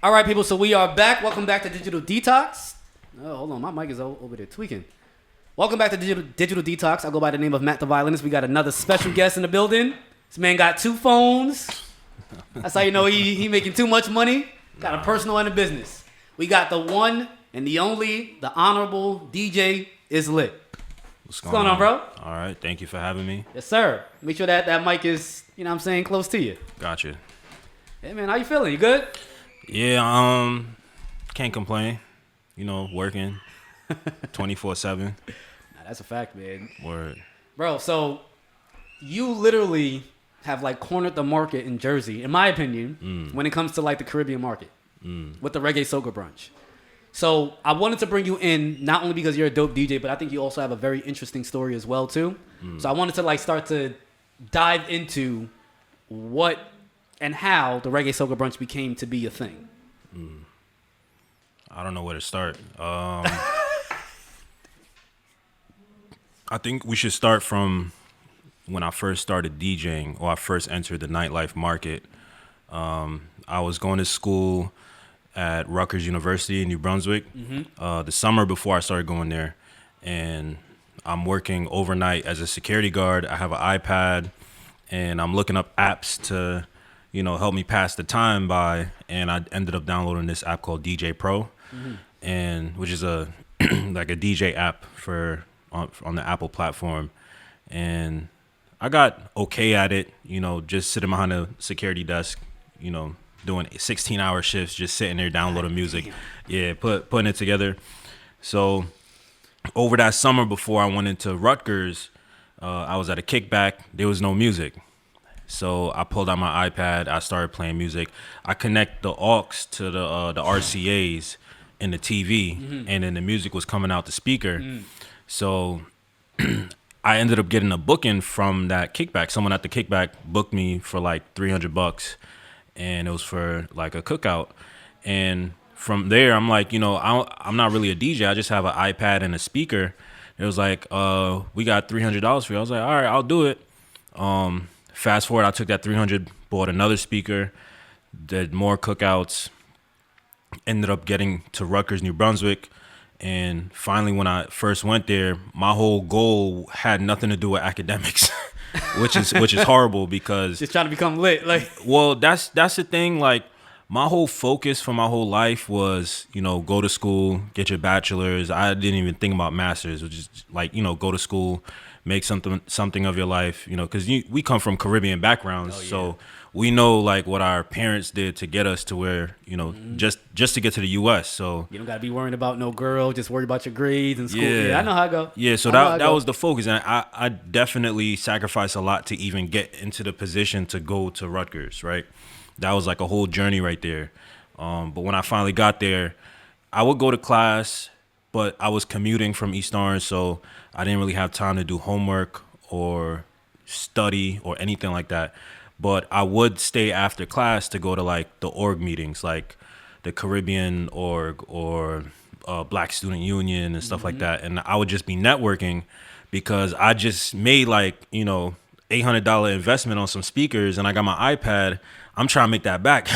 All right, people, so we are back. Welcome back to Digital Detox. Oh, hold on. My mic is over there tweaking. Welcome back to Digital Detox. I go by the name of MattViolinist. We got another special guest in the building. This man got 2 phones. That's how you know he making too much money. Got a personal and a business. We got the one and the only, the honorable DJ Itz Lit. What's going on, bro? All right. Thank you for having me. Yes, sir. Make sure that mic is, you know what I'm saying, close to you. Gotcha. Hey, man, how you feeling? You good? Yeah, can't complain. You know, working 24/7. Nah, that's a fact, man. Word. Bro, so you literally have like cornered the market in Jersey, in my opinion, when it comes to like the Caribbean market with the reggae soca brunch. So I wanted to bring you in not only because you're a dope DJ, but I think you also have a very interesting story as well too. So I wanted to like start to dive into what and how the reggae soca brunch became to be a thing. I don't know where to start. I think we should start from when I first started DJing, or I first entered the nightlife market. I was going to school at Rutgers University in New Brunswick the summer before I started going there. And I'm working overnight as a security guard. I have an iPad, and I'm looking up apps to, you know, help me pass the time by. And I ended up downloading this app called DJ Pro, and which is a like a DJ app for on the Apple platform. And I got okay at it, you know, just sitting behind a security desk, you know, doing 16-hour shifts, just sitting there downloading music. Yeah, putting it together. So over that summer before I went into Rutgers, I was at a kickback. There was no music. So I pulled out my iPad. I started playing music. I connect the aux to the RCAs in the TV, and then the music was coming out the speaker. So I ended up getting a booking from that kickback. Someone at the kickback booked me for like $300, and it was for like a cookout. And from there, I'm like, you know, I'm not really a DJ. I just have an iPad and a speaker. It was like, we got $300 for you. I was like, all right, I'll do it. Fast forward, I took that $300, bought another speaker, did more cookouts, ended up getting to Rutgers, New Brunswick. And finally, when I first went there, my whole goal had nothing to do with academics, which is horrible because just trying to become lit. Like, well, that's the thing. Like, my whole focus for my whole life was, you know, go to school, get your bachelor's. I didn't even think about master's, which is like, you know, go to school, make something of your life, you know, because we come from Caribbean backgrounds, so we know like what our parents did to get us to where, you know, just to get to the U.S. So you don't gotta be worrying about no girl, just worry about your grades and school. Yeah, I know how I go. Yeah, so that was the focus, and I definitely sacrificed a lot to even get into the position to go to Rutgers, right? That was like a whole journey right there. But when I finally got there, I would go to class, but I was commuting from East Orange, so I didn't really have time to do homework or study or anything like that. But I would stay after class to go to like the org meetings, like the Caribbean org or Black Student Union and stuff like that. And I would just be networking because I just made like, you know, $800 investment on some speakers, and I got my iPad. I'm trying to make that back.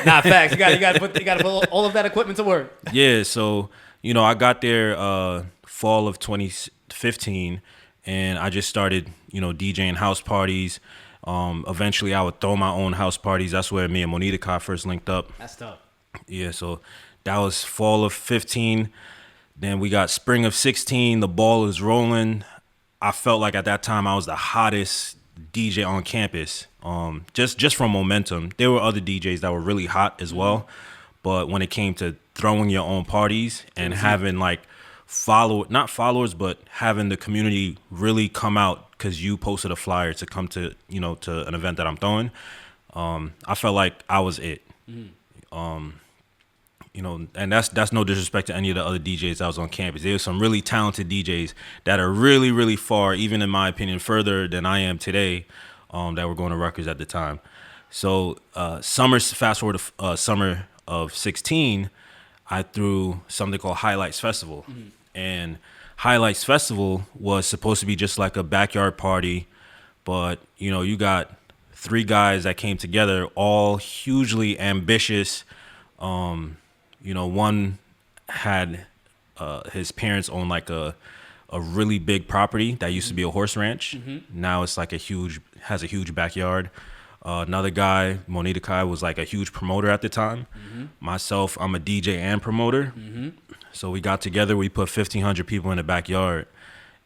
Nah, facts. You gotta put all of that equipment to work. Yeah, so you know, I got there fall of 2015, and I just started, you know, DJing house parties. Eventually, I would throw my own house parties. That's where me and Monica first linked up. That's tough. Yeah, so that was fall of 15. Then we got spring of 16. The ball is rolling. I felt like at that time I was the hottest DJ on campus. Just from momentum. There were other DJs that were really hot as well, but when it came to throwing your own parties and having like not followers, but having the community really come out because you posted a flyer to come to, you know, to an event that I'm throwing, I felt like I was it. You know, and that's no disrespect to any of the other DJs that was on campus. There's some really talented DJs that are really, really far, even in my opinion, further than I am today, that were going to Rutgers at the time. So fast forward to summer of 16, I threw something called Highlights Festival. And Highlights Festival was supposed to be just like a backyard party, but, you know, you got 3 guys that came together, all hugely ambitious, You know, one had his parents owned like a really big property that used to be a horse ranch. Now it's like has a huge backyard. Another guy, Monita Kai, was like a huge promoter at the time. Myself, I'm a DJ and promoter. So we got together, we put 1,500 people in the backyard,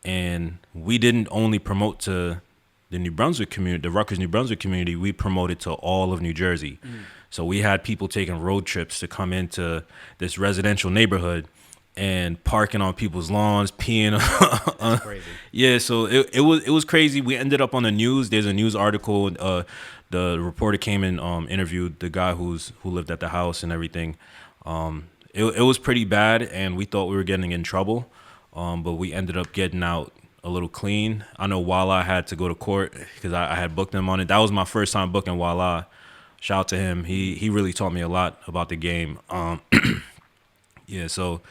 and we didn't only promote to the New Brunswick community, the Rutgers New Brunswick community, we promoted to all of New Jersey. So we had people taking road trips to come into this residential neighborhood and parking on people's lawns, peeing. That's crazy. Yeah, so it was crazy. We ended up on the news. There's a news article. The reporter came and interviewed the guy who lived at the house and everything. It was pretty bad, and we thought we were getting in trouble, but we ended up getting out a little clean. I know Walla had to go to court because I had booked him on it. That was my first time booking Walla. Shout out to him. He really taught me a lot about the game. Yeah, so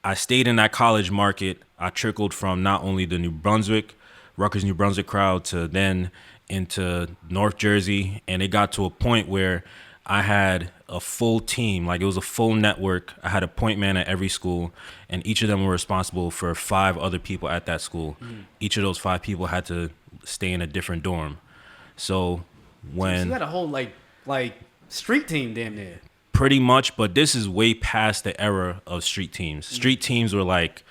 I stayed in that college market. I trickled from not only the Rutgers New Brunswick crowd to then into North Jersey, and it got to a point where I had a full team, like it was a full network. I had a point man at every school, and each of them were responsible for 5 other people at that school. Each of those 5 people had to stay in a different dorm. So when you had a whole like street team damn near. Pretty much, but this is way past the era of street teams. Street teams were like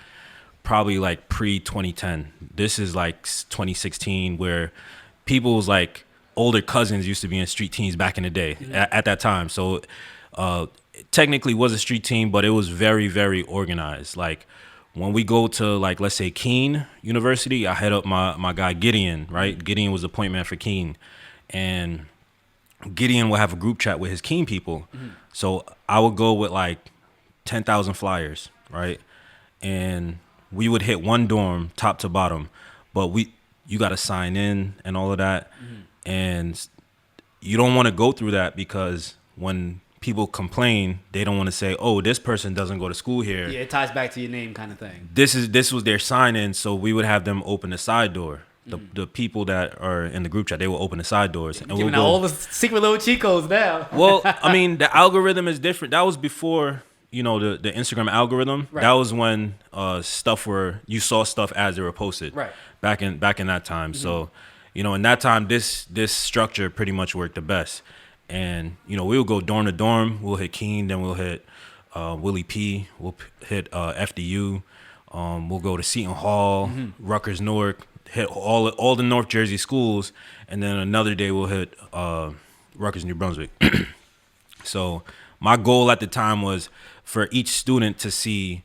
probably like pre-2010. This is like 2016, where people's like older cousins used to be in street teams back in the day at that time. So technically was a street team, but it was very, very organized. Like when we go to like, let's say Keene University, I head up my guy Gideon, right? Gideon was the point man for Keene, and Gideon will have a group chat with his Keene people. So I would go with like 10,000 flyers, right? And we would hit one dorm top to bottom, but you got to sign in and all of that. And you don't want to go through that, because when people complain, they don't want to say, oh, this person doesn't go to school here. Yeah, it ties back to your name kind of thing. This was their sign in, so we would have them open the side door. The people that are in the group chat, they will open the side doors. And giving out all the secret little cheat codes now. Well, I mean, the algorithm is different. That was before, you know, the Instagram algorithm. Right. That was when you saw stuff as they were posted. Right. Back in that time. So, you know, in that time, this structure pretty much worked the best. And, you know, we'll go dorm to dorm. We'll hit Keene, then we'll hit Willie P. We'll hit FDU. We'll go to Seton Hall, Rutgers Newark, hit all the North Jersey schools, and then another day we'll hit Rutgers New Brunswick. So my goal at the time was for each student to see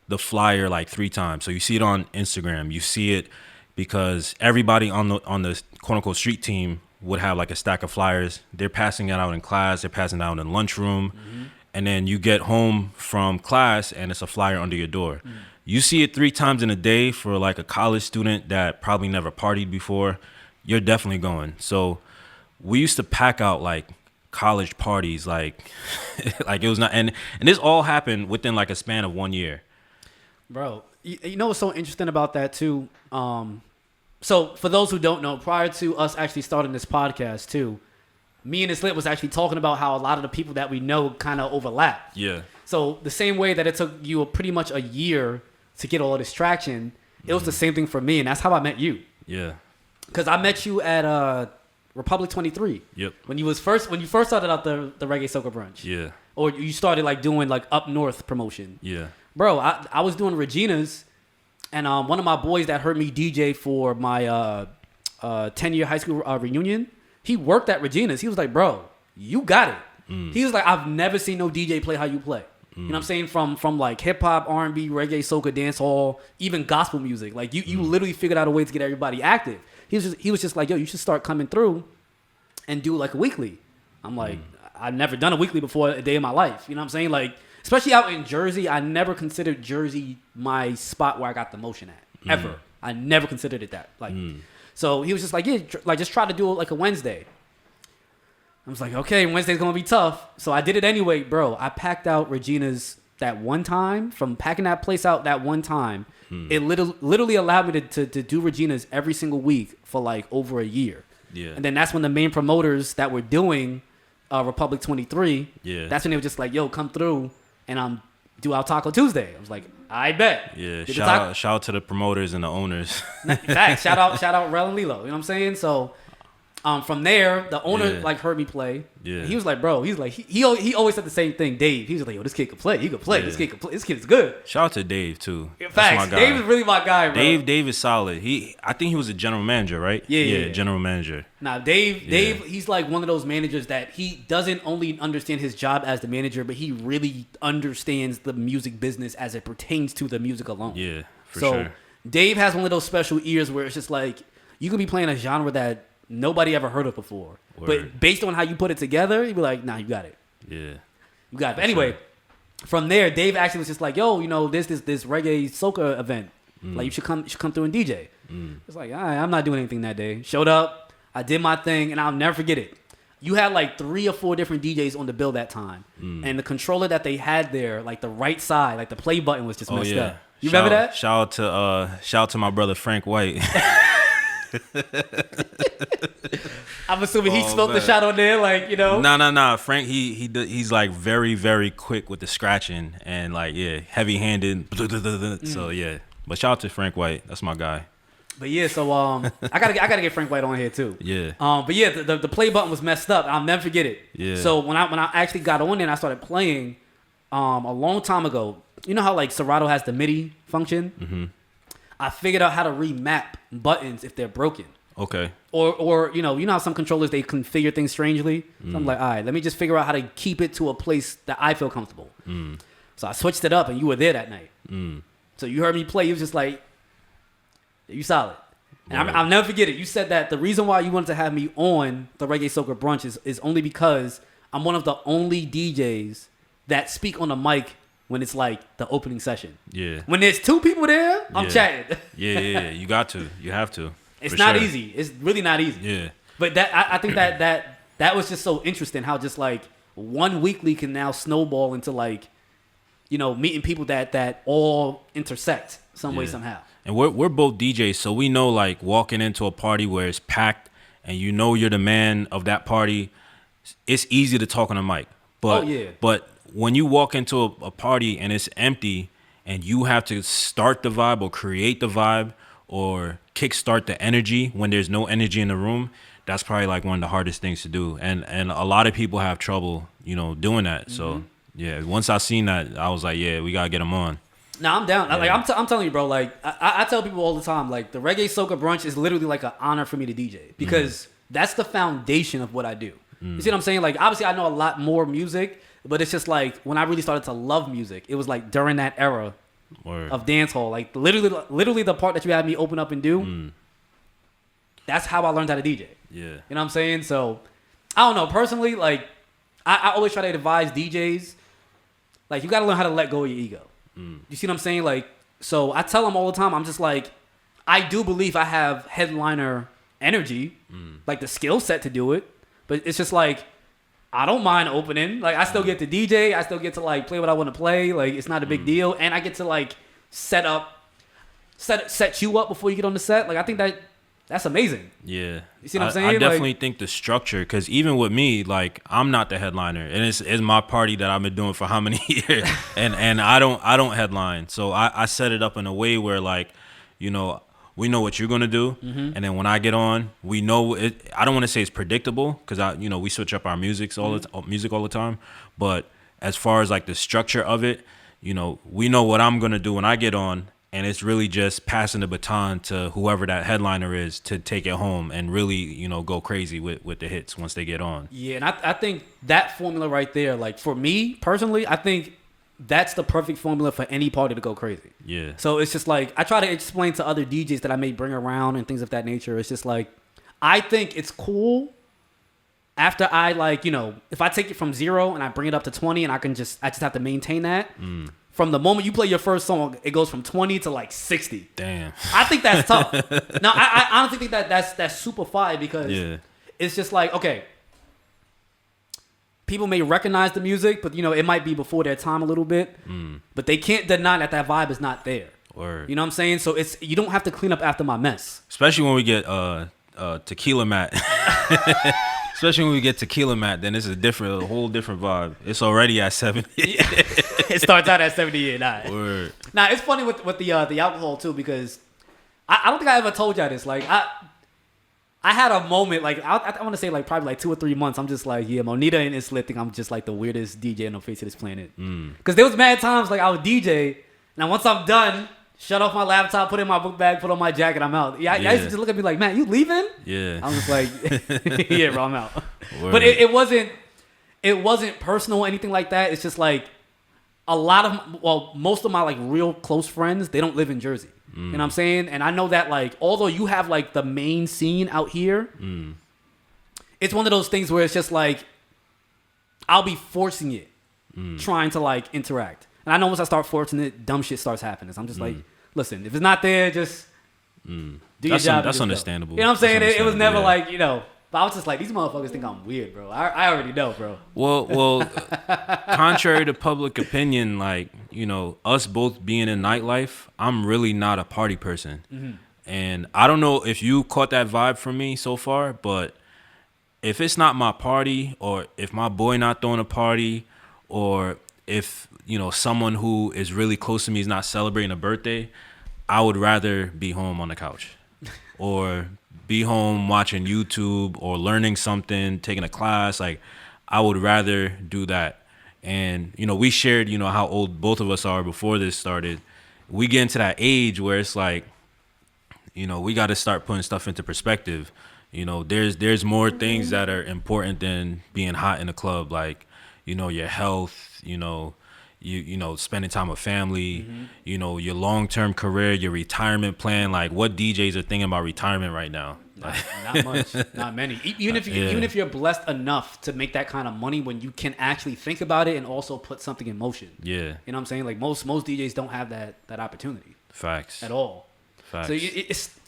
the flyer like 3 times. So you see it on Instagram, you see it because everybody on the quote unquote street team would have like a stack of flyers. They're passing it out in class, they're passing it out in lunchroom, and then you get home from class and it's a flyer under your door. You see it 3 times in a day for like a college student that probably never partied before, you're definitely going. So we used to pack out like college parties, like like it was not, and this all happened within like a span of 1 year. Bro, you know what's so interesting about that too? So for those who don't know, prior to us actually starting this podcast too, me and Itz Lit was actually talking about how a lot of the people that we know kind of overlap. Yeah. So the same way that it took you pretty much a year to get all of this traction, it was the same thing for me, and that's how I met you. Yeah. Because I met you at Republic 23. Yep. When you first started out the reggae soca brunch. Yeah. Or you started like doing like up north promotion. Yeah. Bro, I was doing Regina's, and one of my boys that heard me DJ for my 10-year high school reunion, he worked at Regina's. He was like, bro, you got it. He was like, I've never seen no DJ play how you play. You know what I'm saying? From like hip hop, R&B, reggae, soca, dancehall, even gospel music. Like you literally figured out a way to get everybody active. He was just like, yo, you should start coming through and do like a weekly. I'm like, I've never done a weekly before a day in my life. You know what I'm saying? Like, especially out in Jersey, I never considered Jersey my spot where I got the motion at. Ever. I never considered it that. Like, so he was just like, yeah, like just try to do it like a Wednesday. I was like, okay, Wednesday's going to be tough. So I did it anyway, bro. I packed out Regina's that one time. From packing that place out that one time, it literally allowed me to do Regina's every single week for like over a year. Yeah. And then that's when the main promoters that were doing Republic 23. Yeah. That's when they were just like, yo, come through and do our Taco Tuesday. I was like, I bet. Yeah. Shout out to the promoters and the owners. Fact. Shout out Rel and Lilo. You know what I'm saying? So from there, the owner like heard me play. Yeah. He was like, bro, he's like, he always said the same thing. Dave, he was like, yo, this kid can play. He can play. This kid can play. This kid is good. Shout out to Dave too. Facts. That's my guy. Dave is really my guy, bro. Dave is solid. I think he was a general manager, right? Yeah. General manager. Nah, Dave, he's like one of those managers that he doesn't only understand his job as the manager, but he really understands the music business as it pertains to the music alone. Yeah, for sure. Dave has one of those special ears where it's just like you can be playing a genre that nobody ever heard of before. Word. But based on how you put it together, you'd be like, nah, you got it. Yeah. You got it. But anyway, from there, Dave actually was just like, yo, there's this reggae soca event. Like you should come through and DJ. It's like, all right, I'm not doing anything that day. Showed up, I did my thing, and I'll never forget it. You had like 3 or 4 different DJs on the bill that time. And the controller that they had there, like the right side, like the play button was just messed up. You remember that? Shout out to my brother Frank White. I'm assuming he smoked the shot on there, like, you know. Nah. Frank, he's like very, very quick with the scratching and like heavy handed. So yeah, but shout out to Frank White. That's my guy. But yeah, so I gotta get Frank White on here too. Yeah. But yeah, the play button was messed up. I'll never forget it. Yeah. So when I actually got on there and I started playing, a long time ago, you know how like Serato has the MIDI function. Mm-hmm. I figured out how to remap buttons if they're broken. Okay. Or you know how some controllers they configure things strangely. So I'm like, all right, let me just figure out how to keep it to a place that I feel comfortable. So I switched it up, and you were there that night. So you heard me play. You was just like, you solid. And I'll never forget it. You said that the reason why you wanted to have me on the Reggae Soca Brunch is only because I'm one of the only DJs that speak on the mic when it's like the opening session. Yeah. When there's 2 people there, I'm chatting. Yeah. You got to. You have to. It's not easy. It's really not easy. Yeah. But I think that was just so interesting how just like one weekly can now snowball into like, you know, meeting people that all intersect some way, somehow. And we're both DJs, so we know like walking into a party where it's packed and you know you're the man of that party, it's easy to talk on a mic. But but when you walk into a party and it's empty and you have to start the vibe or create the vibe or kickstart the energy when there's no energy in the room, that's probably like one of the hardest things to do. And a lot of people have trouble, you know, doing that. So yeah, once I seen that, I was like, yeah, we gotta get them on. Nah, I'm down. Yeah. Like I'm telling you, bro. Like I tell people all the time, like the Reggae Soca Brunch is literally like an honor for me to DJ because that's the foundation of what I do. You see what I'm saying? Like obviously I know a lot more music, but it's just like when I really started to love music, it was like during that era of dancehall. Like literally the part that you had me open up and do. That's how I learned how to DJ. Yeah. You know what I'm saying? So I don't know. Personally, like I always try to advise DJs, like you got to learn how to let go of your ego. You see what I'm saying? Like, so I tell them all the time, I'm just like, I do believe I have headliner energy, like the skill set to do it, but it's just like, I don't mind opening. Like, I still get to DJ. I still get to like play what I want to play. Like, it's not a big deal. And I get to like set you up before you get on the set. Like, I think that's amazing. Yeah. You see what I'm saying? I definitely think the structure, because even with me, like I'm not the headliner, and it's my party that I've been doing for how many years, and I don't headline, so I set it up in a way where like, you know, we know what you're gonna do, and then when I get on, we know it. I don't want to say it's predictable because we switch up our music all the time, but as far as like the structure of it, you know, we know what I'm gonna do when I get on. And it's really just passing the baton to whoever that headliner is to take it home and really, you know, go crazy with the hits once they get on. Yeah, and I think that formula right there, like for me personally, I think that's the perfect formula for any party to go crazy. Yeah. So it's just like, I try to explain to other DJs that I may bring around and things of that nature. It's just like, I think it's cool after I like, you know, if I take it from 0 and I bring it up to 20 and I just have to maintain that. From the moment you play your first song, it goes from 20 to like 60. Damn. I think that's tough. Now, I honestly think that's super fire because it's just like, okay, people may recognize the music, but, you know, it might be before their time a little bit. But they can't deny that vibe is not there. Word. You know what I'm saying? So you don't have to clean up after my mess. Especially when we get Tequila Matt. Especially when we get tequila, Matt, then it's a whole different vibe. It's already at 70. It starts out at 78. Word. Now it's funny with the alcohol too, because I don't think I ever told y'all this. Like I had a moment, like I want to say like probably like 2 or 3 months. I'm just like, yeah, Monita and Itz Lit think I'm just like the weirdest DJ on the face of this planet. Because there was mad times like I would DJ, and once I'm done, shut off my laptop, put in my book bag, put on my jacket, I'm out. Yeah, I used to just look at me like, man, you leaving? Yeah. I'm just like, yeah, bro, I'm out. Word. But it wasn't personal or anything like that. It's just like most of my like real close friends, they don't live in Jersey. You know what I'm saying? And I know that like, although you have like the main scene out here, it's one of those things where it's just like, I'll be forcing it, trying to like interact. And I know once I start forcing it, dumb shit starts happening. So I'm just like, listen, if it's not there, just do your job. That's understandable. You know what I'm saying? It was never like, you know, but I was just like, these motherfuckers think I'm weird, bro. I already know, bro. Well, contrary to public opinion, like, you know, us both being in nightlife, I'm really not a party person. And I don't know if you caught that vibe from me so far, but if it's not my party, or if my boy not throwing a party, or if, you know, someone who is really close to me is not celebrating a birthday, I would rather be home on the couch or be home watching YouTube or learning something, taking a class. Like, I would rather do that. And, you know, we shared, you know, how old both of us are before this started. We get into that age where it's like, you know, we got to start putting stuff into perspective. You know, there's more things that are important than being hot in a club, like, you know, your health, you know, you know, spending time with family, you know, your long-term career, your retirement plan. Like, what DJs are thinking about retirement right now? Not much, not many. Even if you're blessed enough to make that kind of money, when you can actually think about it and also put something in motion. Yeah, you know what I'm saying? Like most DJs don't have that opportunity. Facts. At all. Facts. So it's.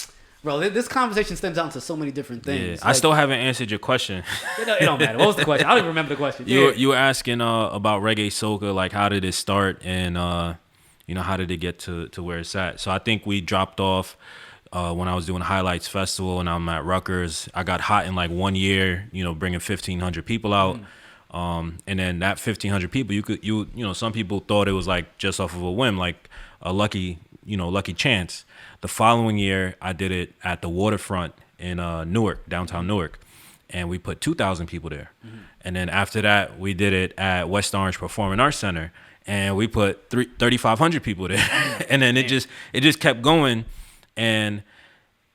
Bro, this conversation stems down to so many different things. Yeah. Like, I still haven't answered your question. It don't matter. What was the question? I don't even remember the question. You were asking about reggae soca, like how did it start, and you know, how did it get to where it's at? So I think we dropped off when I was doing Highlights Festival, and I'm at Rutgers. I got hot in like 1 year, you know, bringing 1,500 people out. And then that 1,500 people, you know, some people thought it was like just off of a whim, like a lucky chance. The following year, I did it at the waterfront in Newark, downtown Newark, and we put 2,000 people there. And then after that, we did it at West Orange Performing Arts Center, and we put 3,500 people there. And then it just kept going, and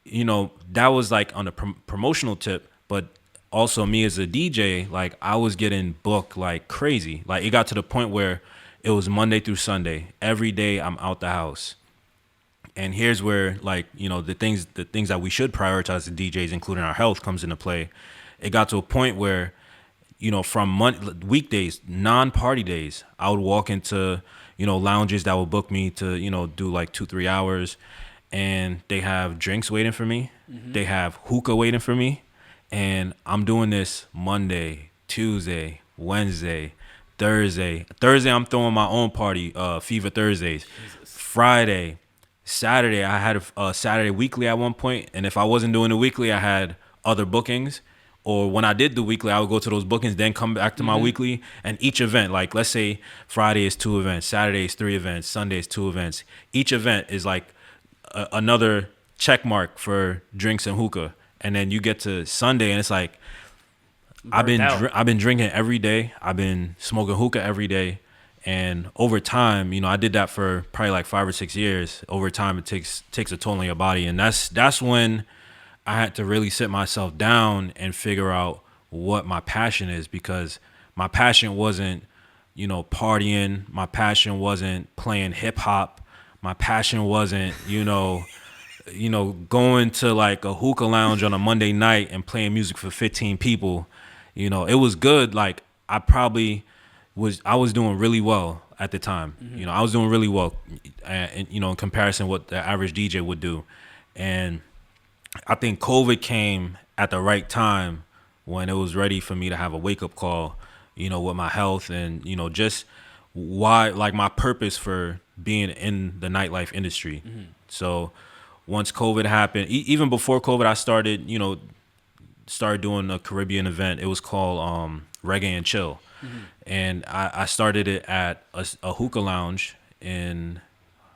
you know, that was like on a promotional tip, but also me as a DJ, like I was getting booked like crazy. Like it got to the point where it was Monday through Sunday. Every day I'm out the house. And here's where, like, you know, the things that we should prioritize as DJs, including our health, comes into play. It got to a point where, you know, from weekdays, non-party days, I would walk into, you know, lounges that would book me to, you know, do like 2-3 hours, and they have drinks waiting for me. They have hookah waiting for me, and I'm doing this Monday, Tuesday, Wednesday, Thursday. I'm throwing my own party, Fever Thursdays. Jesus. Friday. Saturday, I had a Saturday weekly at one point, and if I wasn't doing the weekly, I had other bookings. Or when I did the weekly, I would go to those bookings, then come back to my weekly. And each event, like let's say Friday is 2 events, Saturday is 3 events, Sunday is 2 events. Each event is like another check mark for drinks and hookah. And then you get to Sunday, and it's like I've been drinking every day. I've been smoking hookah every day. And over time, you know, I did that for probably like 5 or 6 years. Over time, it takes a toll on your body. And that's when I had to really sit myself down and figure out what my passion is, because my passion wasn't, you know, partying. My passion wasn't playing hip hop. My passion wasn't, you know, going to like a hookah lounge on a Monday night and playing music for 15 people. You know, it was good. Like I was doing really well at the time. You know, I was doing really well, and you know, in comparison to what the average DJ would do. And I think COVID came at the right time when it was ready for me to have a wake up call, you know, with my health and, you know, just why, like my purpose for being in the nightlife industry. So once COVID happened, even before COVID, I started, you know, started doing a Caribbean event. It was called Reggae and Chill. And I started it at a hookah lounge in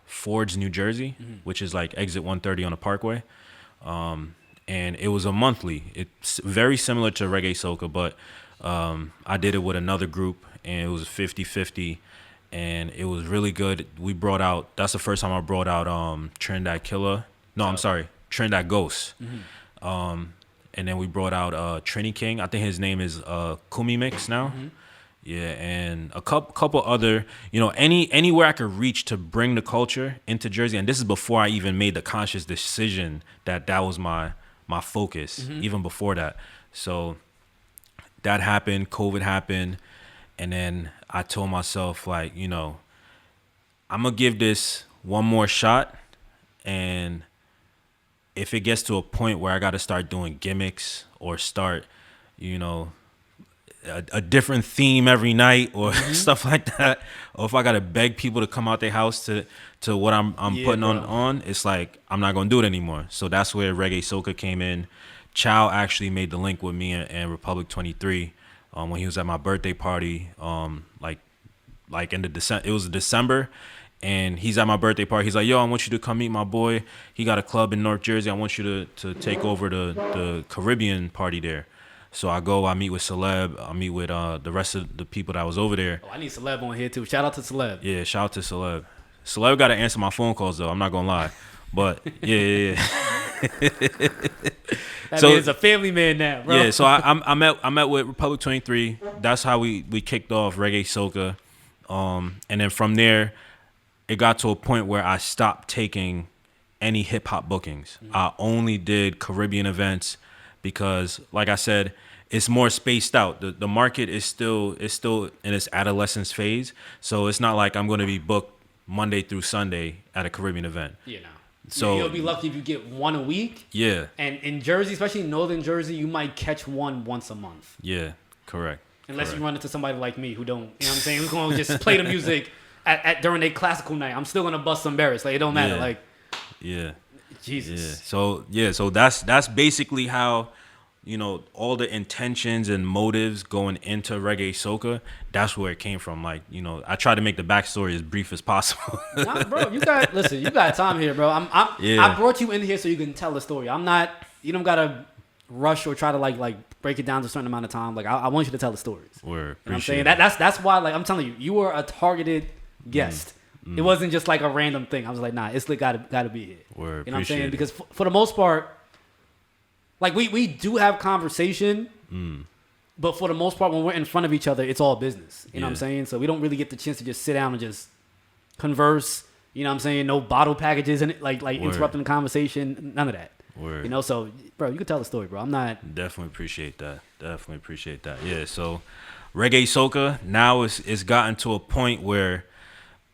Fords, New Jersey, which is like exit 130 on the Parkway. And it was a monthly. It's very similar to Reggae Soca, but I did it with another group, and it was 50-50, and it was really good. We brought out, that's the first time I brought out Trinidad Killer. No, I'm sorry, Trinidad Ghost. And then we brought out Trini King. I think his name is Kumi Mix now. Yeah, and a couple other, anywhere I could reach to bring the culture into Jersey. And this is before I even made the conscious decision that was my focus, even before that. So that happened, COVID happened, and then I told myself, like, I'm going to give this one more shot, and if it gets to a point where I got to start doing gimmicks or start, a different theme every night or stuff like that, or if I gotta beg people to come out their house to what I'm putting on, it's like I'm not gonna do it anymore. So that's where Reggae Soca came in. Chow actually made the link with me and Republic 23 when he was at my birthday party, like in it was December, and he's at my birthday party. He's like, yo, I want you to come meet my boy. He got a club in North Jersey. I want you to take over the Caribbean party there. So I go, I meet with Celeb, I meet with the rest of the people that was over there. Oh, I need Celeb on here too. Shout out to Celeb. Yeah, shout out to Celeb. Celeb got to answer my phone calls though, I'm not gonna lie. But yeah. That man's a family man now, bro. Yeah, so I met with Republic 23. That's how we kicked off Reggae Soca. And then from there, it got to a point where I stopped taking any hip hop bookings. I only did Caribbean events because, like I said, it's more spaced out. The market is still in its adolescence phase, so it's not like I'm going to be booked Monday through Sunday at a Caribbean event. Yeah, no. So you'll be lucky if you get one a week. Yeah. And in Jersey, especially Northern Jersey, you might catch one once a month. Yeah, correct. Unless you run into somebody like me who don't, you know what I'm saying, who's going to just play the music at during their classical night. I'm still going to bust some berries. Like, it don't matter. Yeah. Like, yeah. Jesus. Yeah. So that's basically how, all the intentions and motives going into Reggae Soca, that's where it came from. Like, I try to make the backstory as brief as possible. Nah, bro, you got time here, bro. I brought you in here so you can tell the story. You don't gotta rush or try to like break it down to a certain amount of time. Like, I want you to tell the stories. Word. You know what I'm saying? That's why, like, I'm telling you, you were a targeted guest. It wasn't just like a random thing. I was like, nah, Itz Lit gotta be here. Word. You know what I'm saying? Because for the most part, like, we do have conversation, but for the most part, when we're in front of each other, it's all business. You know what I'm saying? So we don't really get the chance to just sit down and just converse. You know what I'm saying? No bottle packages and like interrupting the conversation. None of that. Word. So, bro, you can tell the story, bro. I'm not. Definitely appreciate that. Yeah. So Reggae Soca now it's gotten to a point where,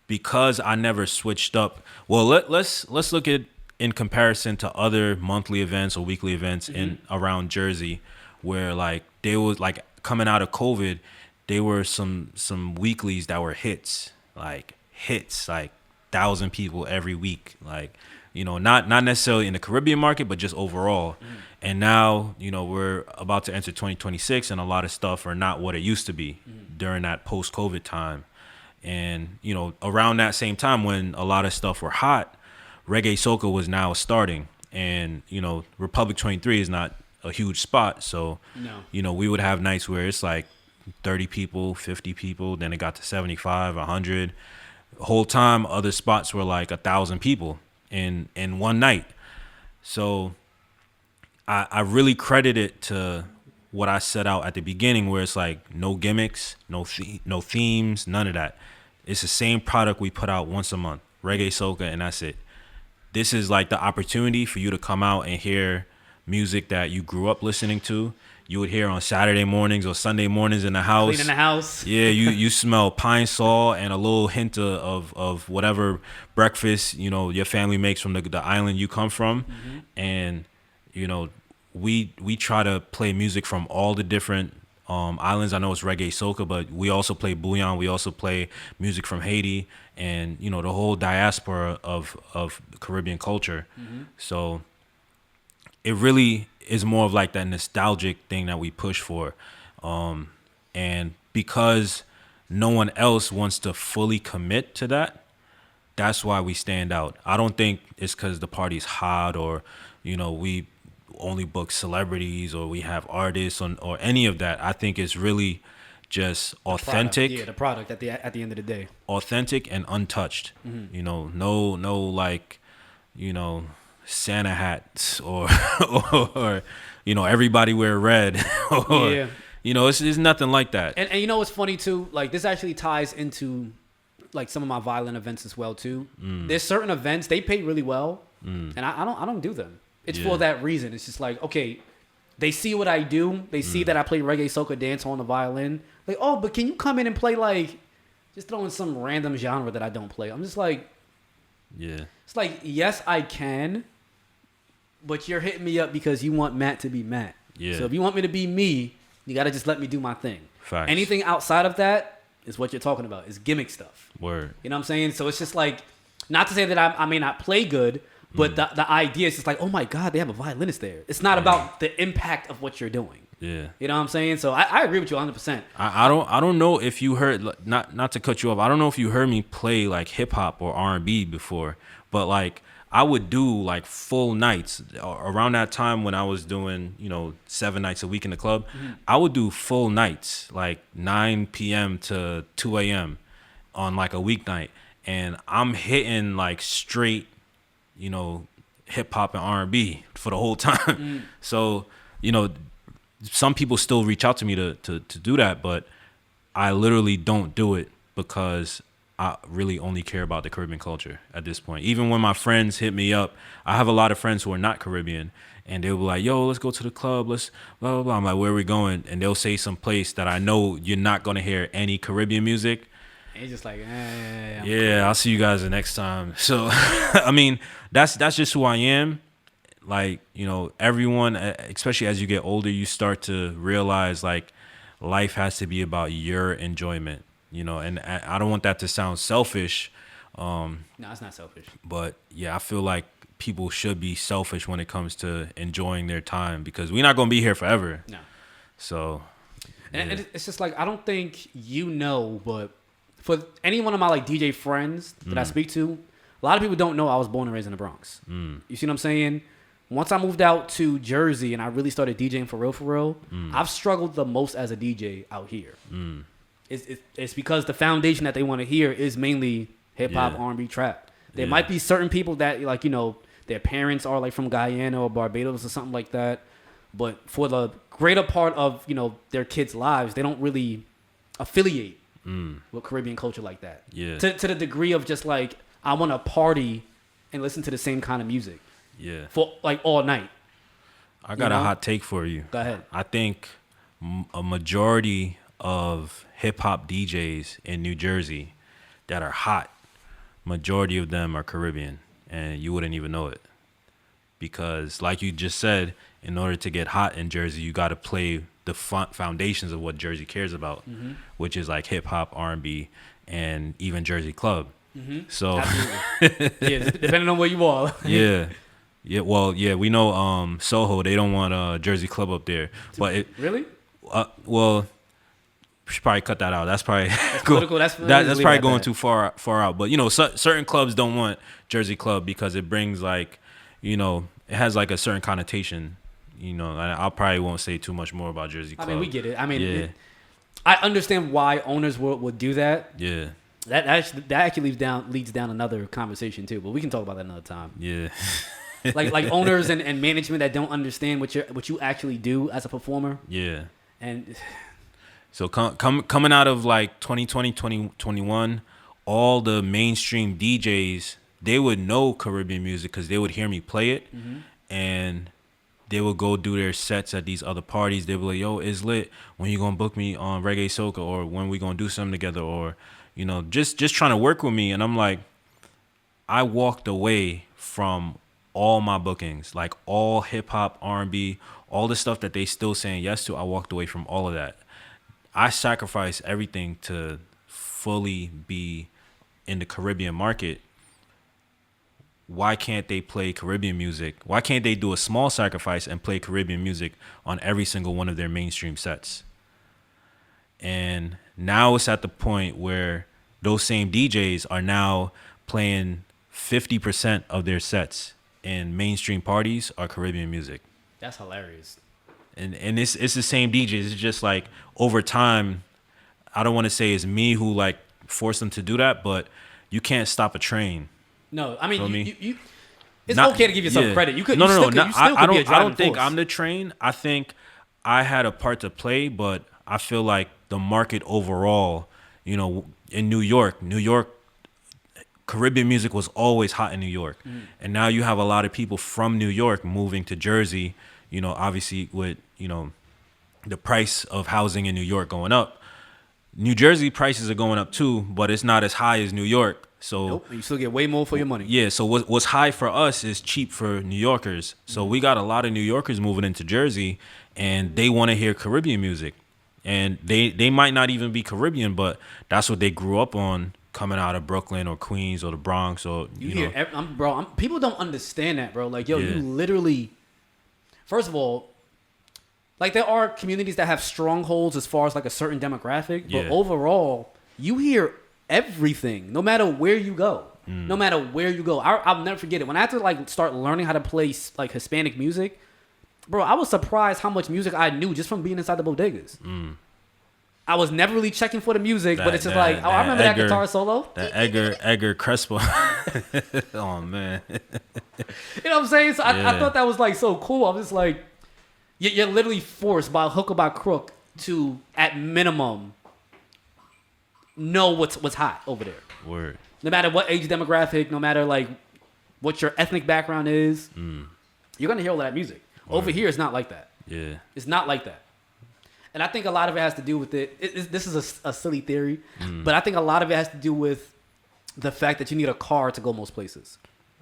because I never switched up. Well, let's look at in comparison to other monthly events or weekly events in around Jersey, where like they was like coming out of COVID, there were some weeklies that were hits, like 1,000 people every week, like, not necessarily in the Caribbean market, but just overall. And now, we're about to enter 2026, and a lot of stuff are not what it used to be during that post-COVID time. And, around that same time when a lot of stuff were hot, Reggae Soca was now starting. And, Republic 23 is not a huge spot. So, we would have nights where it's like 30 people, 50 people. Then it got to 75, 100. The whole time, other spots were like 1,000 people in one night. So I really credit it to what I set out at the beginning, where it's like no gimmicks, no themes, none of that. It's the same product we put out once a month, Reggae Soca, and that's it. This is like the opportunity for you to come out and hear music that you grew up listening to. You would hear on Saturday mornings or Sunday mornings in the house. Cleaning the house. Yeah, you smell pine sol and a little hint of whatever breakfast, your family makes from the island you come from. And, we try to play music from all the different islands. I know it's Reggae Soca, but we also play bouillon. We also play music from Haiti and, the whole diaspora of Caribbean culture. So it really is more of like that nostalgic thing that we push for. And because no one else wants to fully commit to that, that's why we stand out. I don't think it's because the party's hot or, we only book celebrities or we have artists or any of that. I think it's really just authentic. The product at the end of the day. Authentic and untouched. No like, Santa hats or everybody wear red or it's nothing like that. And what's funny too, like this actually ties into like some of my violin events as well too. There's certain events they pay really well, and I don't do them. It's for that reason. It's just like, okay, they see what I do. They see that I play reggae, soca, dance on the violin. Like, oh, but can you come in and play like just throw in some random genre that I don't play? I'm just like, it's like, yes, I can, but you're hitting me up because you want Matt to be Matt. Yeah. So if you want me to be me, you got to just let me do my thing. Facts. Anything outside of that is what you're talking about. Is gimmick stuff. Word. You know what I'm saying? So it's just like, not to say that I may not play good, but the idea is just like, oh my God, they have a violinist there. It's not about the impact of what you're doing. Yeah. You know what I'm saying? So I agree with you 100%. I don't know if you heard, not to cut you off, I don't know if you heard me play like hip hop or R&B before, but like I would do like full nights around that time when I was doing, 7 nights a week in the club. I would do full nights, like 9 p.m. to 2 a.m. on like a weeknight. And I'm hitting like straight, hip hop and R&B for the whole time. So, some people still reach out to me to do that, but I literally don't do it because I really only care about the Caribbean culture at this point. Even when my friends hit me up, I have a lot of friends who are not Caribbean, and they'll be like, yo, let's go to the club, let's blah, blah, blah. I'm like, where are we going? And they'll say some place that I know you're not going to hear any Caribbean music. And he's just like, yeah, I'll see you guys the next time. So, I mean, that's just who I am. Like, everyone, especially as you get older, you start to realize like life has to be about your enjoyment, and I don't want that to sound selfish. No, it's not selfish. But yeah, I feel like people should be selfish when it comes to enjoying their time because we're not going to be here forever. No. So. Yeah. And it's just like, I don't think but for any one of my like DJ friends that I speak to, a lot of people don't know I was born and raised in the Bronx. You see what I'm saying? Once I moved out to Jersey and I really started DJing for real, I've struggled the most as a DJ out here. It's because the foundation that they want to hear is mainly hip hop, R&B, trap. There might be certain people that like, their parents are like from Guyana or Barbados or something like that. But for the greater part of, their kids' lives, they don't really affiliate with Caribbean culture like that. Yeah. To the degree of just like, I want to party and listen to the same kind of music. Yeah. For like all night. I got a hot take for you. Go ahead. I think a majority of hip hop DJs in New Jersey that are hot, majority of them are Caribbean, and you wouldn't even know it. Because like you just said, in order to get hot in Jersey, you got to play the foundations of what Jersey cares about, which is like hip hop, R&B, and even Jersey club. So yeah, depending on where you are. Yeah, well, yeah, we know Soho, they don't want Jersey club up there. But really? Well, we should probably cut that out. That's probably political. That's probably going too far out. But certain clubs don't want Jersey club because it brings like, it has like a certain connotation. I probably won't say too much more about Jersey club. I mean, we get it. I mean, I understand why owners would do that. Yeah. That actually leads down another conversation too. But we can talk about that another time. Yeah. like owners and management that don't understand what you actually do as a performer. Yeah. And so coming out of like 2020, 2021, all the mainstream DJs, they would know Caribbean music because they would hear me play it, and they would go do their sets at these other parties. They would be like, yo, Itz Lit, when you gonna book me on Reggae Soca, or when we gonna do something together, or just trying to work with me. And I'm like, I walked away from all my bookings, like all hip hop, R&B, all the stuff that they still saying yes to. I walked away from all of that. I sacrificed everything to fully be in the Caribbean market, why can't they play Caribbean music? Why can't they do a small sacrifice and play Caribbean music on every single one of their mainstream sets? And now it's at the point where those same DJs are now playing 50% of their sets in mainstream parties are Caribbean music. That's hilarious. And it's the same DJs. It's just like over time, I don't want to say it's me who like forced them to do that, but you can't stop a train. No, I mean, you it's not, okay to give yourself credit. You could no, you still I could be a driving don't think force. I'm the train. I think I had a part to play, but I feel like the market overall, you know, in New York, Caribbean music was always hot in New York. And now you have a lot of people from New York moving to Jersey, you know, obviously with, you know, the price of housing in New York going up. New Jersey prices are going up too, but it's not as high as New York. So nope, you still get way more for your money. Yeah, so what's high for us is cheap for New Yorkers. So we got a lot of New Yorkers moving into Jersey, and they want to hear Caribbean music. And they might not even be Caribbean, but that's what they grew up on, coming out of Brooklyn or Queens or the Bronx or you know. People don't understand that, bro. Like, yo, you literally, first of all, like there are communities that have strongholds as far as like a certain demographic, but overall, you hear everything, no matter where you go. No matter where you go, I'll never forget it. When I had to like start learning how to play like Hispanic music, bro, I was surprised how much music I knew just from being inside the bodegas. I was never really checking for the music, but it's just like, oh, I remember that guitar solo. That Edgar Crespo. Oh, man. You know what I'm saying? So I thought that was like so cool. I was just like, you're literally forced by hook or by crook to, at minimum, know what's hot over there. Word. No matter what age demographic, no matter like what your ethnic background is, you're going to hear all that music. Word. Over here, it's not like that. Yeah. It's not like that. And I think a lot of it has to do with this is a silly theory, but I think a lot of it has to do with the fact that you need a car to go most places.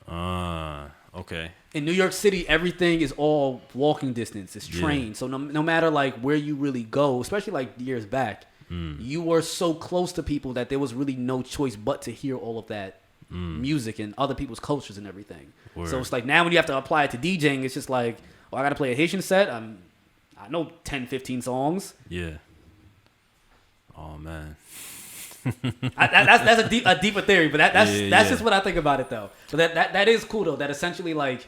Okay. In New York City, everything is all walking distance. It's train. So no matter like where you really go, especially like years back, you were so close to people that there was really no choice but to hear all of that music and other people's cultures and everything. Word. So it's like now when you have to apply it to DJing, it's just like, well, I got to play a Haitian set. I know 10, 15 songs. Yeah. Oh, man. That's a deeper theory, but that's just what I think about it, though. But that is cool, though, that essentially, like,